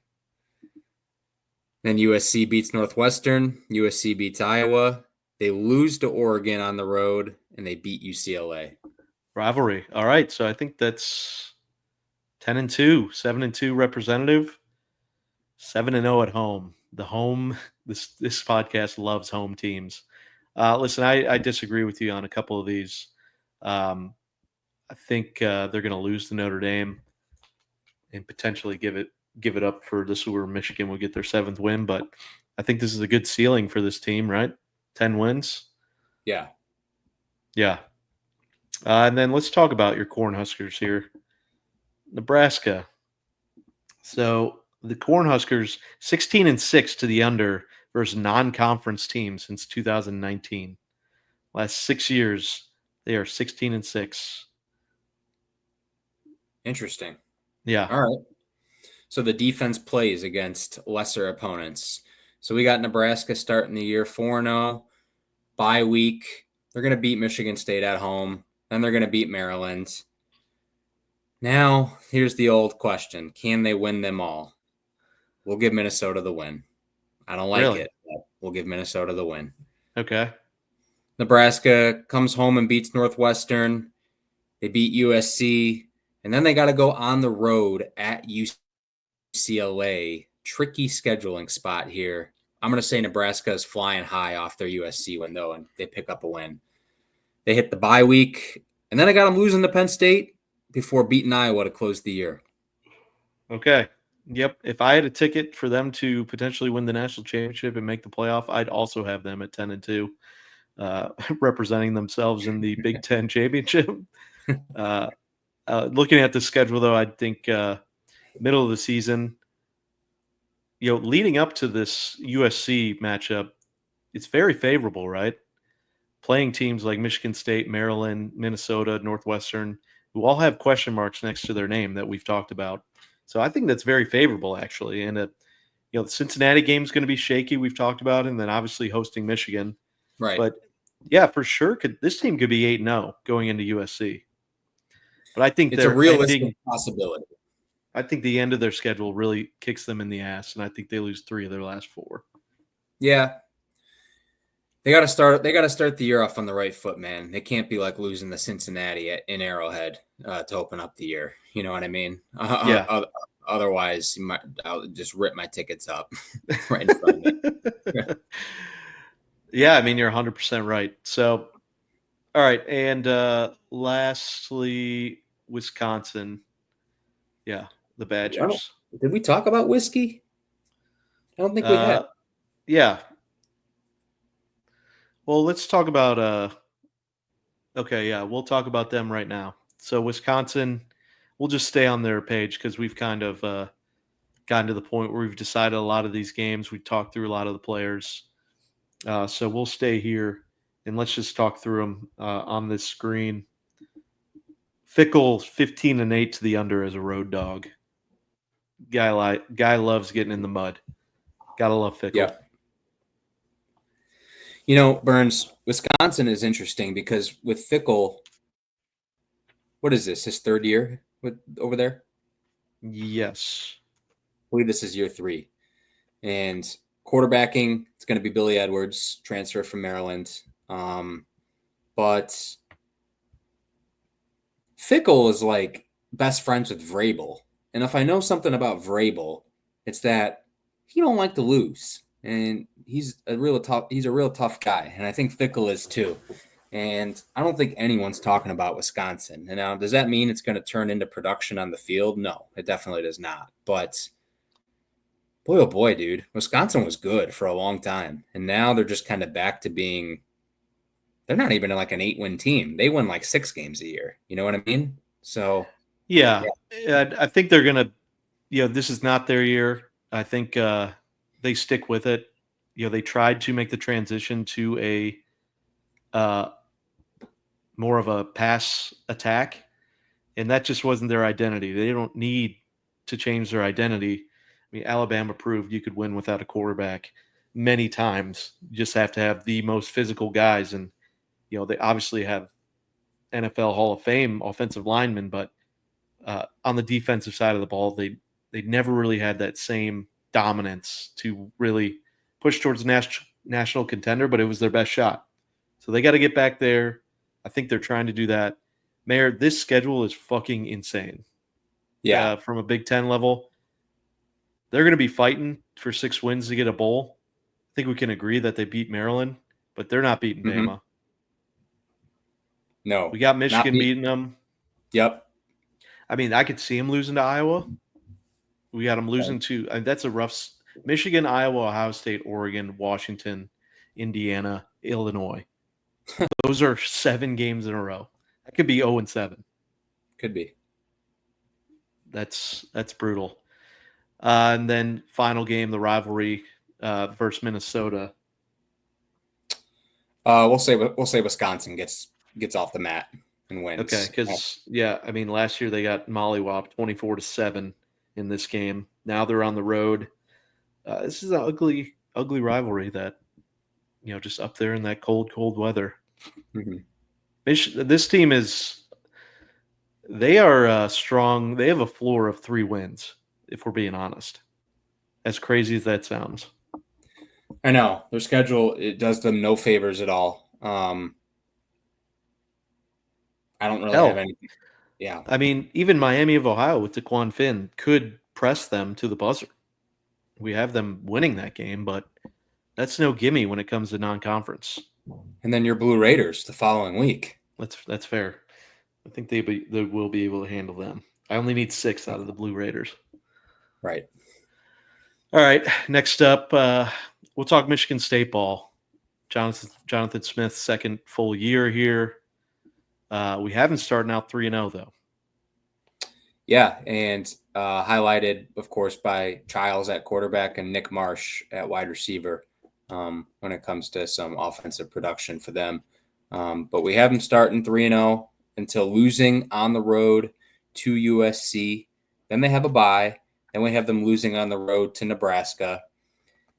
Then USC beats Northwestern. USC beats Iowa. They lose to Oregon on the road, and they beat UCLA. Rivalry. All right, so I think that's 10-2, 7-2 representative, 7-0 at home. The home. This podcast loves home teams. Listen, I disagree with you on a couple of these. I think they're going to lose to Notre Dame and potentially give it up for this where Michigan will get their 7th win. But I think this is a good ceiling for this team, right? 10 wins. Yeah. Yeah. And then let's talk about your Cornhuskers here. Nebraska. So the Cornhuskers 16-6 to the under versus non-conference teams since 2019. Last 6 years, they are 16-6. Interesting. Yeah. All right. So the defense plays against lesser opponents. So we got Nebraska starting the year 4-0. Bye week. They're going to beat Michigan State at home. Then they're going to beat Maryland. Now, here's the old question. Can they win them all? We'll give Minnesota the win. I don't like it, but we'll give Minnesota the win. Okay. Nebraska comes home and beats Northwestern. They beat USC. And then they got to go on the road at UCLA. Tricky scheduling spot here. I'm going to say Nebraska is flying high off their USC win, though, and they pick up a win. They hit the bye week. And then I got them losing to Penn State before beating Iowa to close the year. Okay. Yep. If I had a ticket for them to potentially win the national championship and make the playoff, I'd also have them at 10-2, representing themselves in the Big Ten championship. Looking at the schedule, though, I think middle of the season, leading up to this USC matchup, it's very favorable, right? Playing teams like Michigan State, Maryland, Minnesota, Northwestern, who all have question marks next to their name that we've talked about. So I think that's very favorable, actually. And the Cincinnati game is going to be shaky. We've talked about, and then obviously hosting Michigan. Right. But yeah, for sure, this team could be 8-0 going into USC. But I think it's a they're realistic ending. possibility. I think the end of their schedule really kicks them in the ass, and I think they lose 3 of their last 4. Yeah. They got to start the year off on the right foot, man. They can't be like losing to Cincinnati in Arrowhead to open up the year. You know what I mean? Yeah. Otherwise, I'll just rip my tickets up right in front of me. Yeah, I mean, you're 100% right. So, all right. And lastly, Wisconsin. Yeah, the Badgers. Did we talk about whiskey? I don't think we had. Yeah. Well, let's talk about okay, yeah, we'll talk about them right now. So Wisconsin, we'll just stay on their page because we've kind of gotten to the point where we've decided a lot of these games. We talked through a lot of the players. So we'll stay here and let's just talk through them on this screen. Fickle 15-8 to the under as a road dog. Guy loves getting in the mud. Gotta love Fickle. Yeah. You know, Burns, Wisconsin is interesting because with Fickle, what is this? His third year over there? Yes. I believe this is year 3. And quarterbacking, it's going to be Billy Edwards, transfer from Maryland. But Fickle is like best friends with Vrabel. And if I know something about Vrabel, it's that he don't like to lose. And he's a real tough guy. And I think Fickle is too. And I don't think anyone's talking about Wisconsin. And now, does that mean it's going to turn into production on the field? No, it definitely does not. But boy, oh boy, dude, Wisconsin was good for a long time. And now they're just kind of back to being, they're not even like an 8-win team. They win like 6 games a year. You know what I mean? So, Yeah. I think they're going to, this is not their year. I think they stick with it. They tried to make the transition to a more of a pass attack, and that just wasn't their identity. They don't need to change their identity. I mean, Alabama proved you could win without a quarterback many times. You just have to have the most physical guys, and they obviously have NFL Hall of Fame offensive linemen, but on the defensive side of the ball, they never really had that same dominance to really push towards national contender, but it was their best shot. So they got to get back there. I think they're trying to do that. Mayor, this schedule is fucking insane. yeah. From a Big Ten level, they're going to be fighting for 6 wins to get a bowl. I think we can agree that they beat Maryland, but they're not beating Mm-hmm. Bama. No. We got Michigan beating them. Yep. I mean, I could see them losing to Iowa. We got them losing to that's a rough Michigan, Iowa, Ohio State, Oregon, Washington, Indiana, Illinois. Those are 7 games in a row. That could be 0-7. Could be. That's brutal. And then final game, the rivalry versus Minnesota. We'll say Wisconsin gets off the mat and wins. Okay, because I mean, last year they got mollywopped 24-7 in this game. Now they're on the road. This is an ugly rivalry that just up there in that cold weather. Mm-hmm. This team they are strong. They have a floor of 3 wins, if we're being honest. As crazy as that sounds. I know. Their schedule, it does them no favors at all. I don't really have anything. Yeah. I mean, even Miami of Ohio with DeQuan Finn could press them to the buzzer. We have them winning that game, but that's no gimme when it comes to non-conference. And then your Blue Raiders the following week. That's fair. I think they will be able to handle them. I only need 6 out of the Blue Raiders. Right. All right. Next up, we'll talk Michigan State ball. Jonathan Smith's second full year here. We haven't started out 3-0 though. Yeah, and highlighted, of course, by Childs at quarterback and Nick Marsh at wide receiver when it comes to some offensive production for them. But we have them starting 3-0 until losing on the road to USC. Then they have a bye. Then we have them losing on the road to Nebraska.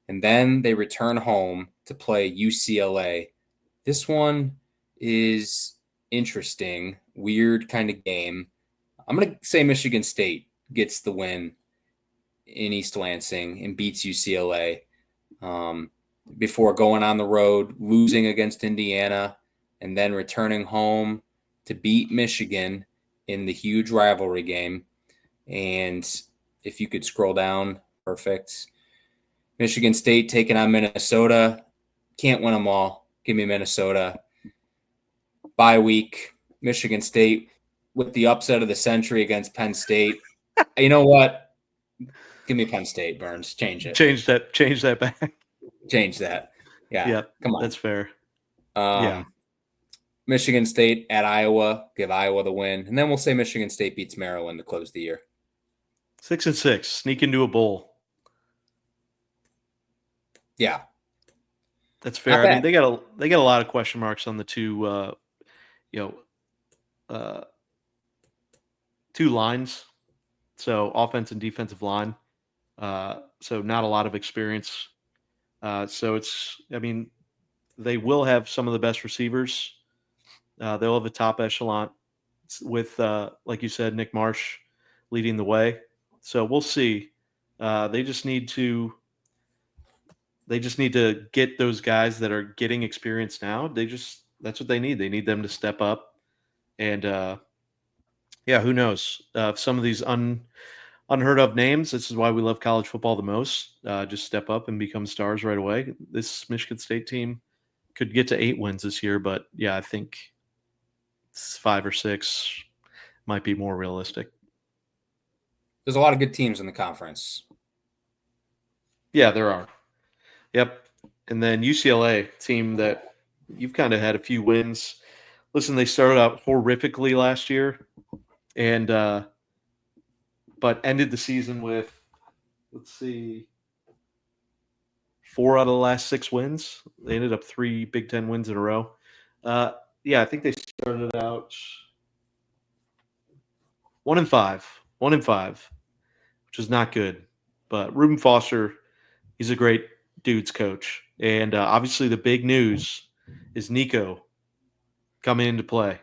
And then they return home to play UCLA. This one is interesting, weird kind of game. I'm going to say Michigan State gets the win in East Lansing and beats UCLA before going on the road, losing against Indiana, and then returning home to beat Michigan in the huge rivalry game. And if you could scroll down, perfect. Michigan State taking on Minnesota. Can't win them all. Give me Minnesota. Bye week. Michigan State with the upset of the century against Penn State. You know what? Give me Penn State, Burns. Change it. Change that back. Change that. Yeah. Yep, Come on. that's fair. Yeah. Michigan State at Iowa. Give Iowa the win. And then we'll say Michigan State beats Maryland to close the year. 6-6. Sneak into a bowl. Yeah. That's fair. I mean, they got a lot of question marks on the two two lines. So offense and defensive line. So not a lot of experience. So they will have some of the best receivers. They'll have a top echelon with, like you said, Nick Marsh leading the way. So we'll see. They just need to get those guys that are getting experience now. That's what they need. They need them to step up. And who knows? Some of these unheard of names. This is why we love college football the most. Just step up and become stars right away. This Michigan State team could get to 8 wins this year, but yeah, I think 5 or 6 might be more realistic. There's a lot of good teams in the conference. Yeah, there are. Yep. And then UCLA, team that you've kind of had a few wins. Listen, they started out horrifically last year, and but ended the season with, let's see, 4 out of the last 6 wins. They ended up 3 Big Ten wins in a row. I think they started out 1-5, which is not good. But Reuben Foster, he's a great dude's coach. And obviously the big news is Nico coming into play.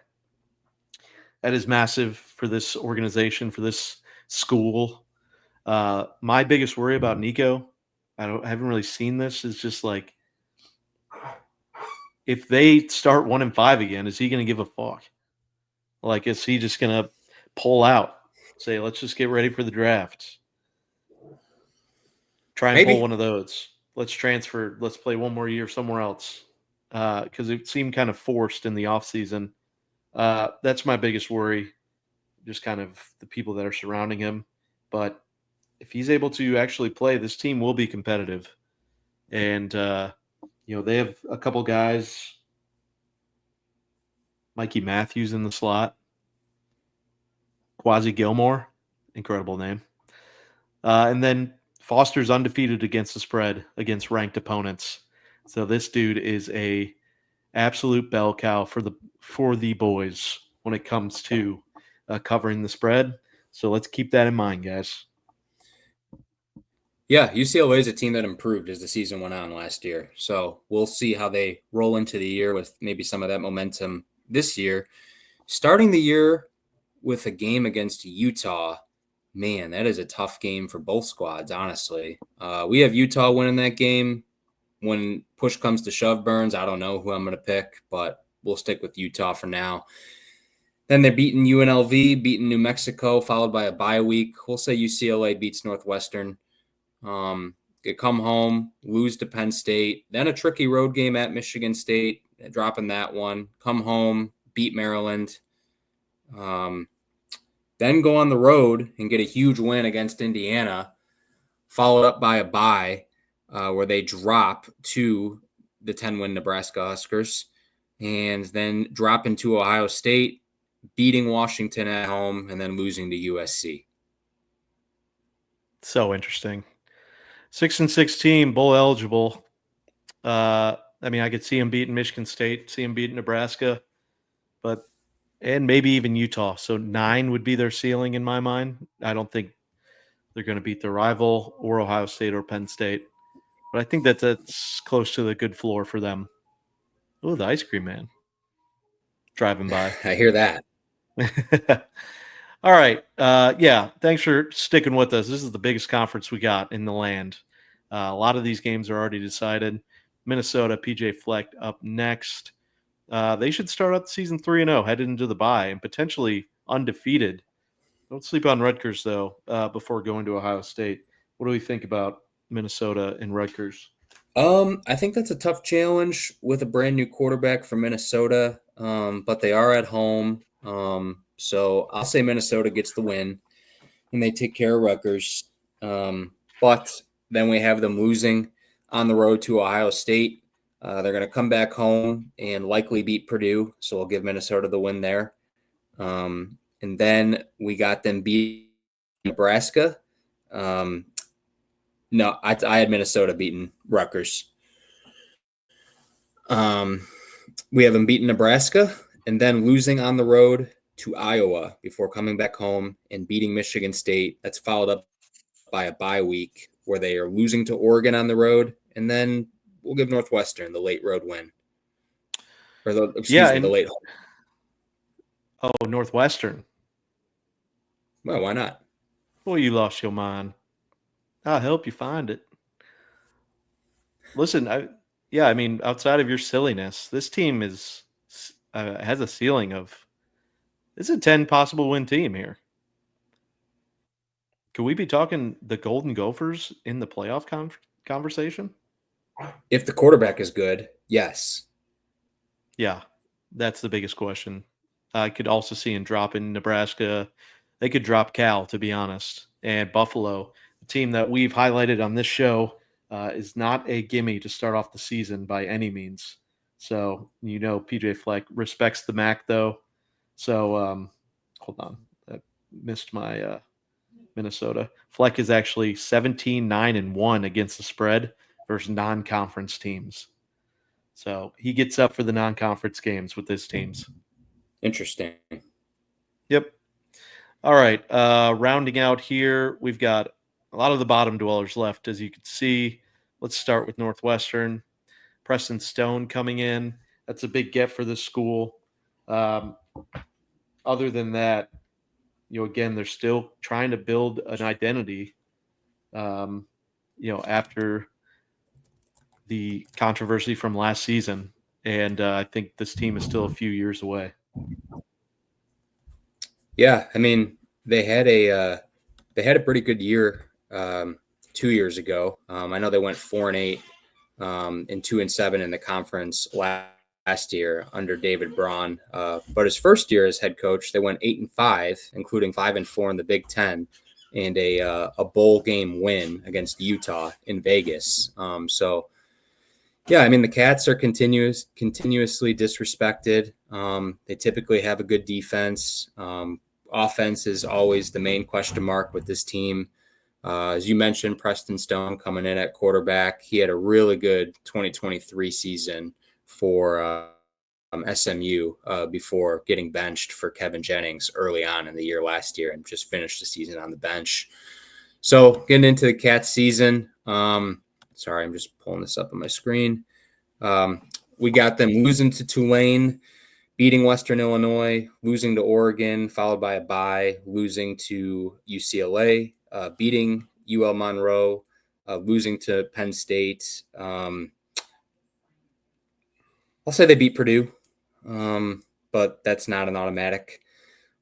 That is massive for this organization, for this school. My biggest worry about Nico, I haven't really seen this, is just like, if they start 1-5 again, is he going to give a fuck? Like, is he just going to pull out, say, let's just get ready for the draft? Try and pull one of those. Let's transfer. Let's play one more year somewhere else. Because it seemed kind of forced in the offseason. That's my biggest worry, just kind of the people that are surrounding him. But if he's able to actually play, this team will be competitive. And, they have a couple guys, Mikey Matthews in the slot, Quasi Gilmore, incredible name. And then Foster's undefeated against the spread against ranked opponents. So this dude is a absolute bell cow for the boys when it comes to covering the spread. So let's keep that in mind, guys. Yeah, UCLA is a team that improved as the season went on last year. So we'll see how they roll into the year with maybe some of that momentum this year. Starting the year with a game against Utah, man, that is a tough game for both squads, honestly. We have Utah winning that game. When push comes to shove, Burns, I don't know who I'm going to pick, but we'll stick with Utah for now. Then they're beating UNLV, beating New Mexico, followed by a bye week. We'll say UCLA beats Northwestern. They come home, lose to Penn State, then a tricky road game at Michigan State, dropping that one. Come home, beat Maryland. Then go on the road and get a huge win against Indiana, followed up by a bye where they drop to the 10-win Nebraska Huskers, and then drop into Ohio State, beating Washington at home, and then losing to USC. So interesting. 6-6 team, bowl eligible. I could see him beating Michigan State, see him beating Nebraska, and maybe even Utah. So 9 would be their ceiling in my mind. I don't think they're going to beat their rival or Ohio State or Penn State. But I think that's close to the good floor for them. Oh, the ice cream man driving by. I hear that. All right. Yeah. Thanks for sticking with us. This is the biggest conference we got in the land. A lot of these games are already decided. Minnesota, PJ Fleck up next. They should start out the season 3-0, headed into the bye, and potentially undefeated. Don't sleep on Rutgers, though, before going to Ohio State. What do we think about Minnesota and Rutgers? I think that's a tough challenge with a brand new quarterback from Minnesota, but they are at home. So I'll say Minnesota gets the win and they take care of Rutgers. But then we have them losing on the road to Ohio State. They're going to come back home and likely beat Purdue. So we'll give Minnesota the win there. And then we got them beat Nebraska. No, I had Minnesota beating Rutgers. We have them beating Nebraska and then losing on the road to Iowa before coming back home and beating Michigan State. That's followed up by a bye week where they are losing to Oregon on the road. And then we'll give Northwestern the late road win. Or the late home. Oh, Northwestern. Well, why not? Well, you lost your mind. I'll help you find it. Listen, I mean, outside of your silliness, this team has a ceiling of it's a 10 possible win team here. Could we be talking the Golden Gophers in the playoff conversation? If the quarterback is good, yes. Yeah, that's the biggest question. I could also see them dropping Nebraska. They could drop Cal, to be honest. And Buffalo, a team that we've highlighted on this show, is not a gimme to start off the season by any means. So, PJ Fleck respects the MAC, though. So, hold on. I missed my Minnesota. Fleck is actually 17-9-1 against the spread versus non-conference teams. So he gets up for the non-conference games with his teams. Interesting. Yep. All right. Rounding out here, we've got a lot of the bottom dwellers left, as you can see. Let's start with Northwestern. Preston Stone coming in. That's a big get for this school. Other than that, again, they're still trying to build an identity, after the controversy from last season. And I think this team is still a few years away. Yeah, I mean, they had a pretty good year 2 years ago. I know they went 4-8 and 2-7 in the conference last year under David Braun. But his first year as head coach, they went 8-5, including 5-4 in the Big Ten, and a bowl game win against Utah in Vegas. So, yeah, I mean, the Cats are continuously disrespected. They typically have a good defense. Offense is always the main question mark with this team. As you mentioned, Preston Stone coming in at quarterback. He had a really good 2023 season for SMU before getting benched for Kevin Jennings early on in the year last year and just finished the season on the bench. So getting into the Cats season, sorry, I'm just pulling this up on my screen. We got them losing to Tulane, beating Western Illinois, losing to Oregon, followed by a bye, losing to UCLA, beating UL Monroe, losing to Penn State. I'll say they beat Purdue, but that's not an automatic.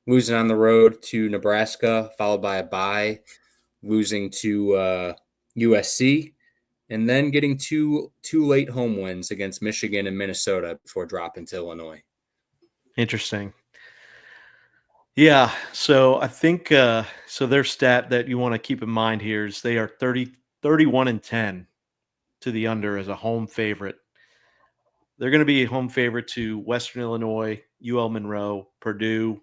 Losing on the road to Nebraska, followed by a bye, losing to USC, and then getting two late home wins against Michigan and Minnesota before dropping to Illinois. Interesting. Yeah, so I think so their stat that you want to keep in mind here is they are 31-10 to the under as a home favorite. They're going to be a home favorite to Western Illinois, UL Monroe, Purdue,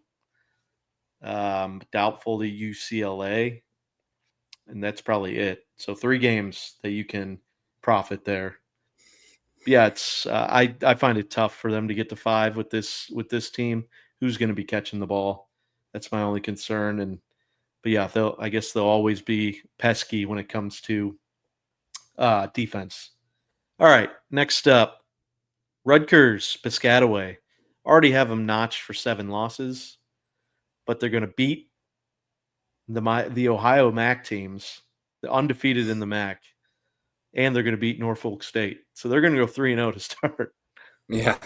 doubtful to UCLA, and that's probably it. So 3 games that you can profit there. Yeah, it's I find it tough for them to get to 5 with this team. Who's going to be catching the ball? That's my only concern. And But yeah, I guess they'll always be pesky when it comes to defense. All right, next up, Rutgers, Piscataway. Already have them notched for 7 losses, but they're going to beat the Ohio MAC teams, the undefeated in the MAC, and they're going to beat Norfolk State. So they're going to go 3-0 to start. Yeah.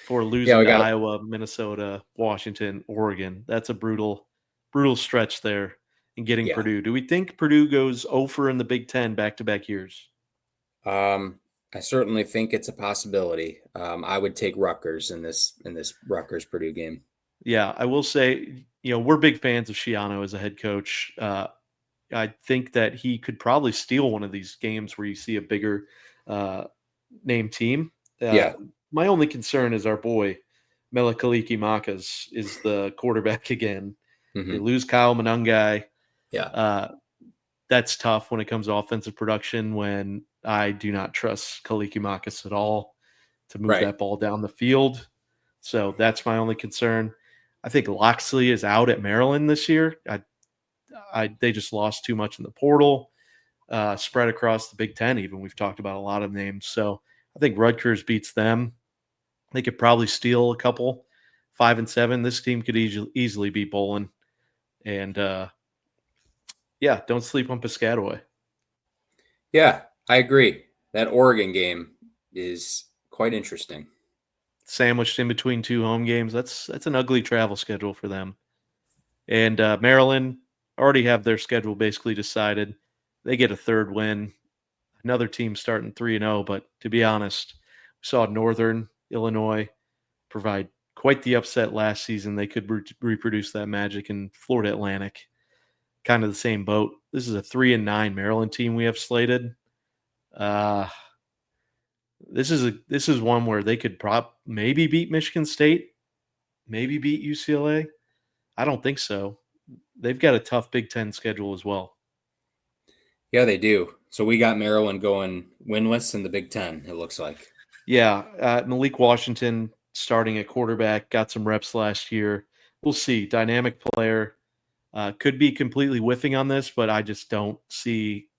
For Yeah, losing to Iowa, Minnesota, Washington, Oregon. That's a brutal stretch there in getting Purdue. Do we think Purdue goes over in the Big Ten back-to-back years? I certainly think it's a possibility. I would take Rutgers in this Rutgers Purdue game. Yeah, I will say, we're big fans of Schiano as a head coach. I think that he could probably steal one of these games where you see a bigger name team. Yeah. My only concern is our boy Melikaliki Makas is the quarterback again. They lose Kyle Monangai. Yeah. That's tough when it comes to offensive production when I do not trust Kaliki Makas at all to move that ball down the field. So that's my only concern. I think Loxley is out at Maryland this year. They just lost too much in the portal, spread across the Big Ten even. We've talked about a lot of names. So I think Rutgers beats them. They could probably steal a couple, 5-7. This team could easily beat Bowling. And yeah, don't sleep on Piscataway. Yeah, I agree. That Oregon game is quite interesting. Sandwiched in between 2 home games. That's an ugly travel schedule for them. And Maryland already have their schedule basically decided. They get a 3rd win. Another team starting 3-0, but to be honest, we saw Northern Illinois provide quite the upset last season. They could reproduce that magic in Florida Atlantic. Kind of the same boat. This is a 3-9 Maryland team we have slated. This is one where they could maybe beat Michigan State, maybe beat UCLA. I don't think so. They've got a tough Big Ten schedule as well. Yeah, they do. So we got Maryland going winless in the Big Ten, it looks like. Yeah, Malik Washington starting at quarterback, got some reps last year. We'll see. Dynamic player. Could be completely whiffing on this, but I just don't see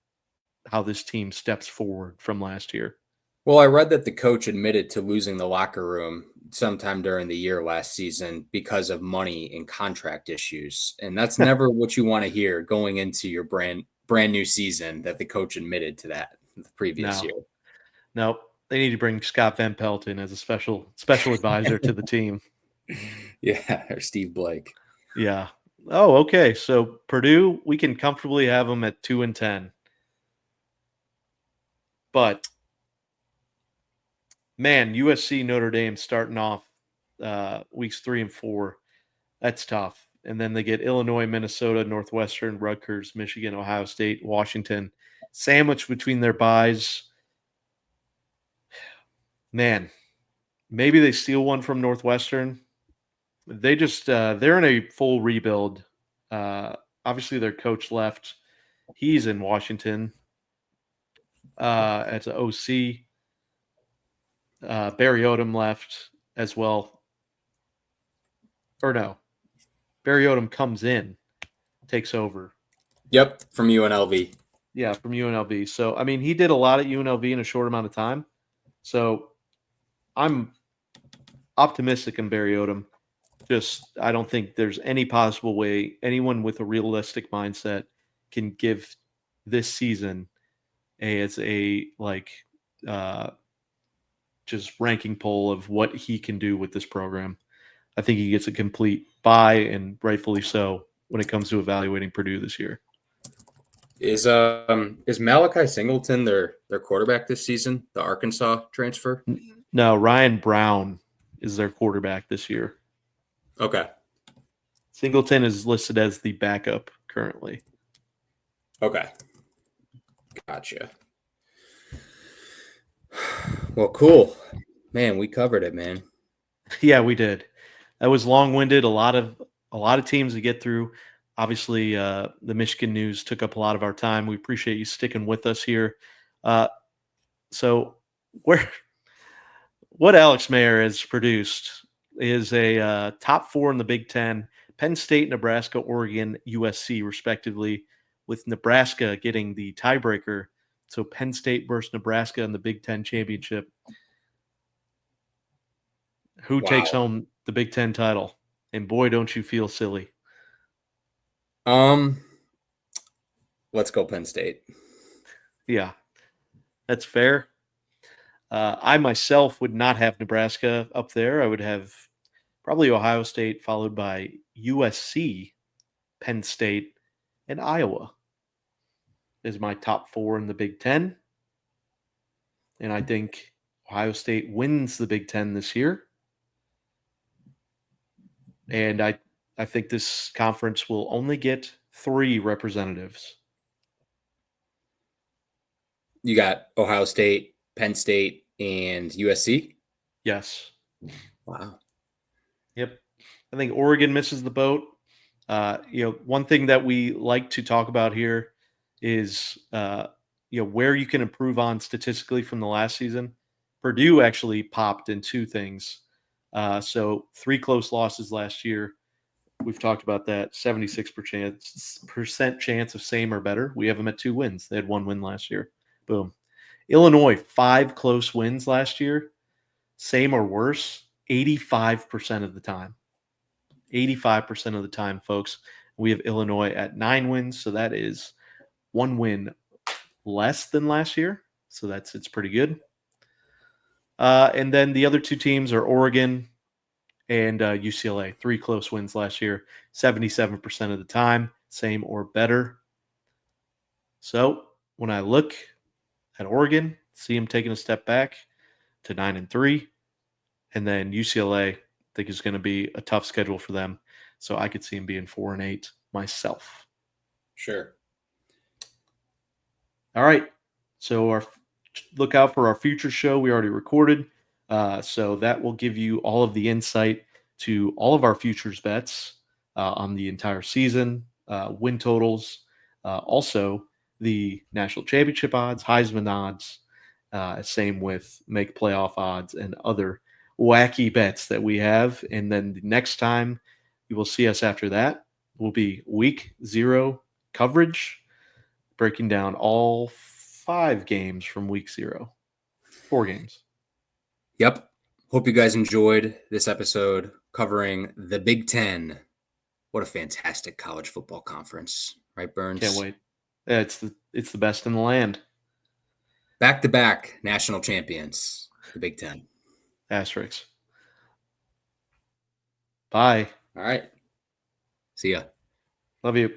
how this team steps forward from last year. Well, I read that the coach admitted to losing the locker room sometime during the year last season because of money and contract issues. And that's never what you want to hear going into your brand new season, that the coach admitted to that the previous year. Nope. They need to bring Scott Van Pelt in as a special advisor to the team. Yeah, or Steve Blake. Yeah. Oh, okay. So Purdue, we can comfortably have them at 2-10. But man, USC Notre Dame starting off weeks 3 and 4. That's tough. And then they get Illinois, Minnesota, Northwestern, Rutgers, Michigan, Ohio State, Washington, sandwiched between their byes. Man, maybe they steal one from Northwestern. They just they're in a full rebuild. Obviously, their coach left. He's in Washington as an OC. Barry Odom left as well. Or no, Barry Odom comes in, takes over. Yep, from UNLV. Yeah, from UNLV. So, I mean, he did a lot at UNLV in a short amount of time. So, I'm optimistic in Barry Odom. Just, I don't think there's any possible way anyone with a realistic mindset can give this season as a just ranking poll of what he can do with this program. I think he gets a complete buy, and rightfully so, when it comes to evaluating Purdue this year. Is Malachi Singleton their quarterback this season? The Arkansas transfer? No, Ryan Brown is their quarterback this year. Okay. Singleton is listed as the backup currently. Okay. Gotcha. Well, cool. Man, we covered it, man. Yeah, we did. That was long-winded. A lot of teams to get through. Obviously, the Michigan news took up a lot of our time. We appreciate you sticking with us here. So, what Alex Mayer has produced is a top 4 in the Big Ten, Penn State, Nebraska, Oregon, USC, respectively, with Nebraska getting the tiebreaker. So Penn State versus Nebraska in the Big Ten championship. Who takes home the Big Ten title? And boy, don't you feel silly. Let's go Penn State. Yeah, that's fair. I myself would not have Nebraska up there. I would have probably Ohio State, followed by USC, Penn State, and Iowa is my top 4 in the Big Ten. And I think Ohio State wins the Big Ten this year. And I think this conference will only get 3 representatives. You got Ohio State, Penn State, and USC? Yes. Wow. Yep. I think Oregon misses the boat. One thing that we like to talk about here is, where you can improve on statistically from the last season. Purdue actually popped in 2 things. So 3 close losses last year. We've talked about that. 76% chance of same or better. We have them at 2 wins. They had 1 win last year. Boom. Illinois, 5 close wins last year. Same or worse, 85% of the time. 85% of the time, folks. We have Illinois at 9 wins, so that is 1 win less than last year. So it's pretty good. And then the other 2 teams are Oregon and UCLA. 3 close wins last year, 77% of the time, same or better. So when I look at Oregon, see them taking a step back to 9-3, and then UCLA, I think is going to be a tough schedule for them. So I could see them being 4-8 myself. Sure. All right. So look out for our future show. We already recorded. So that will give you all of the insight to all of our futures bets on the entire season, win totals, also the national championship odds, Heisman odds, same with make playoff odds and other wacky bets that we have. And then the next time you will see us after that will be week 0 coverage, breaking down all 5 games from week 0. 4 games. Yep. Hope you guys enjoyed this episode covering the Big Ten. What a fantastic college football conference, right, Burns? Can't wait. Yeah, it's the best in the land. Back-to-back national champions, the Big Ten. Asterisks. Bye. All right. See ya. Love you.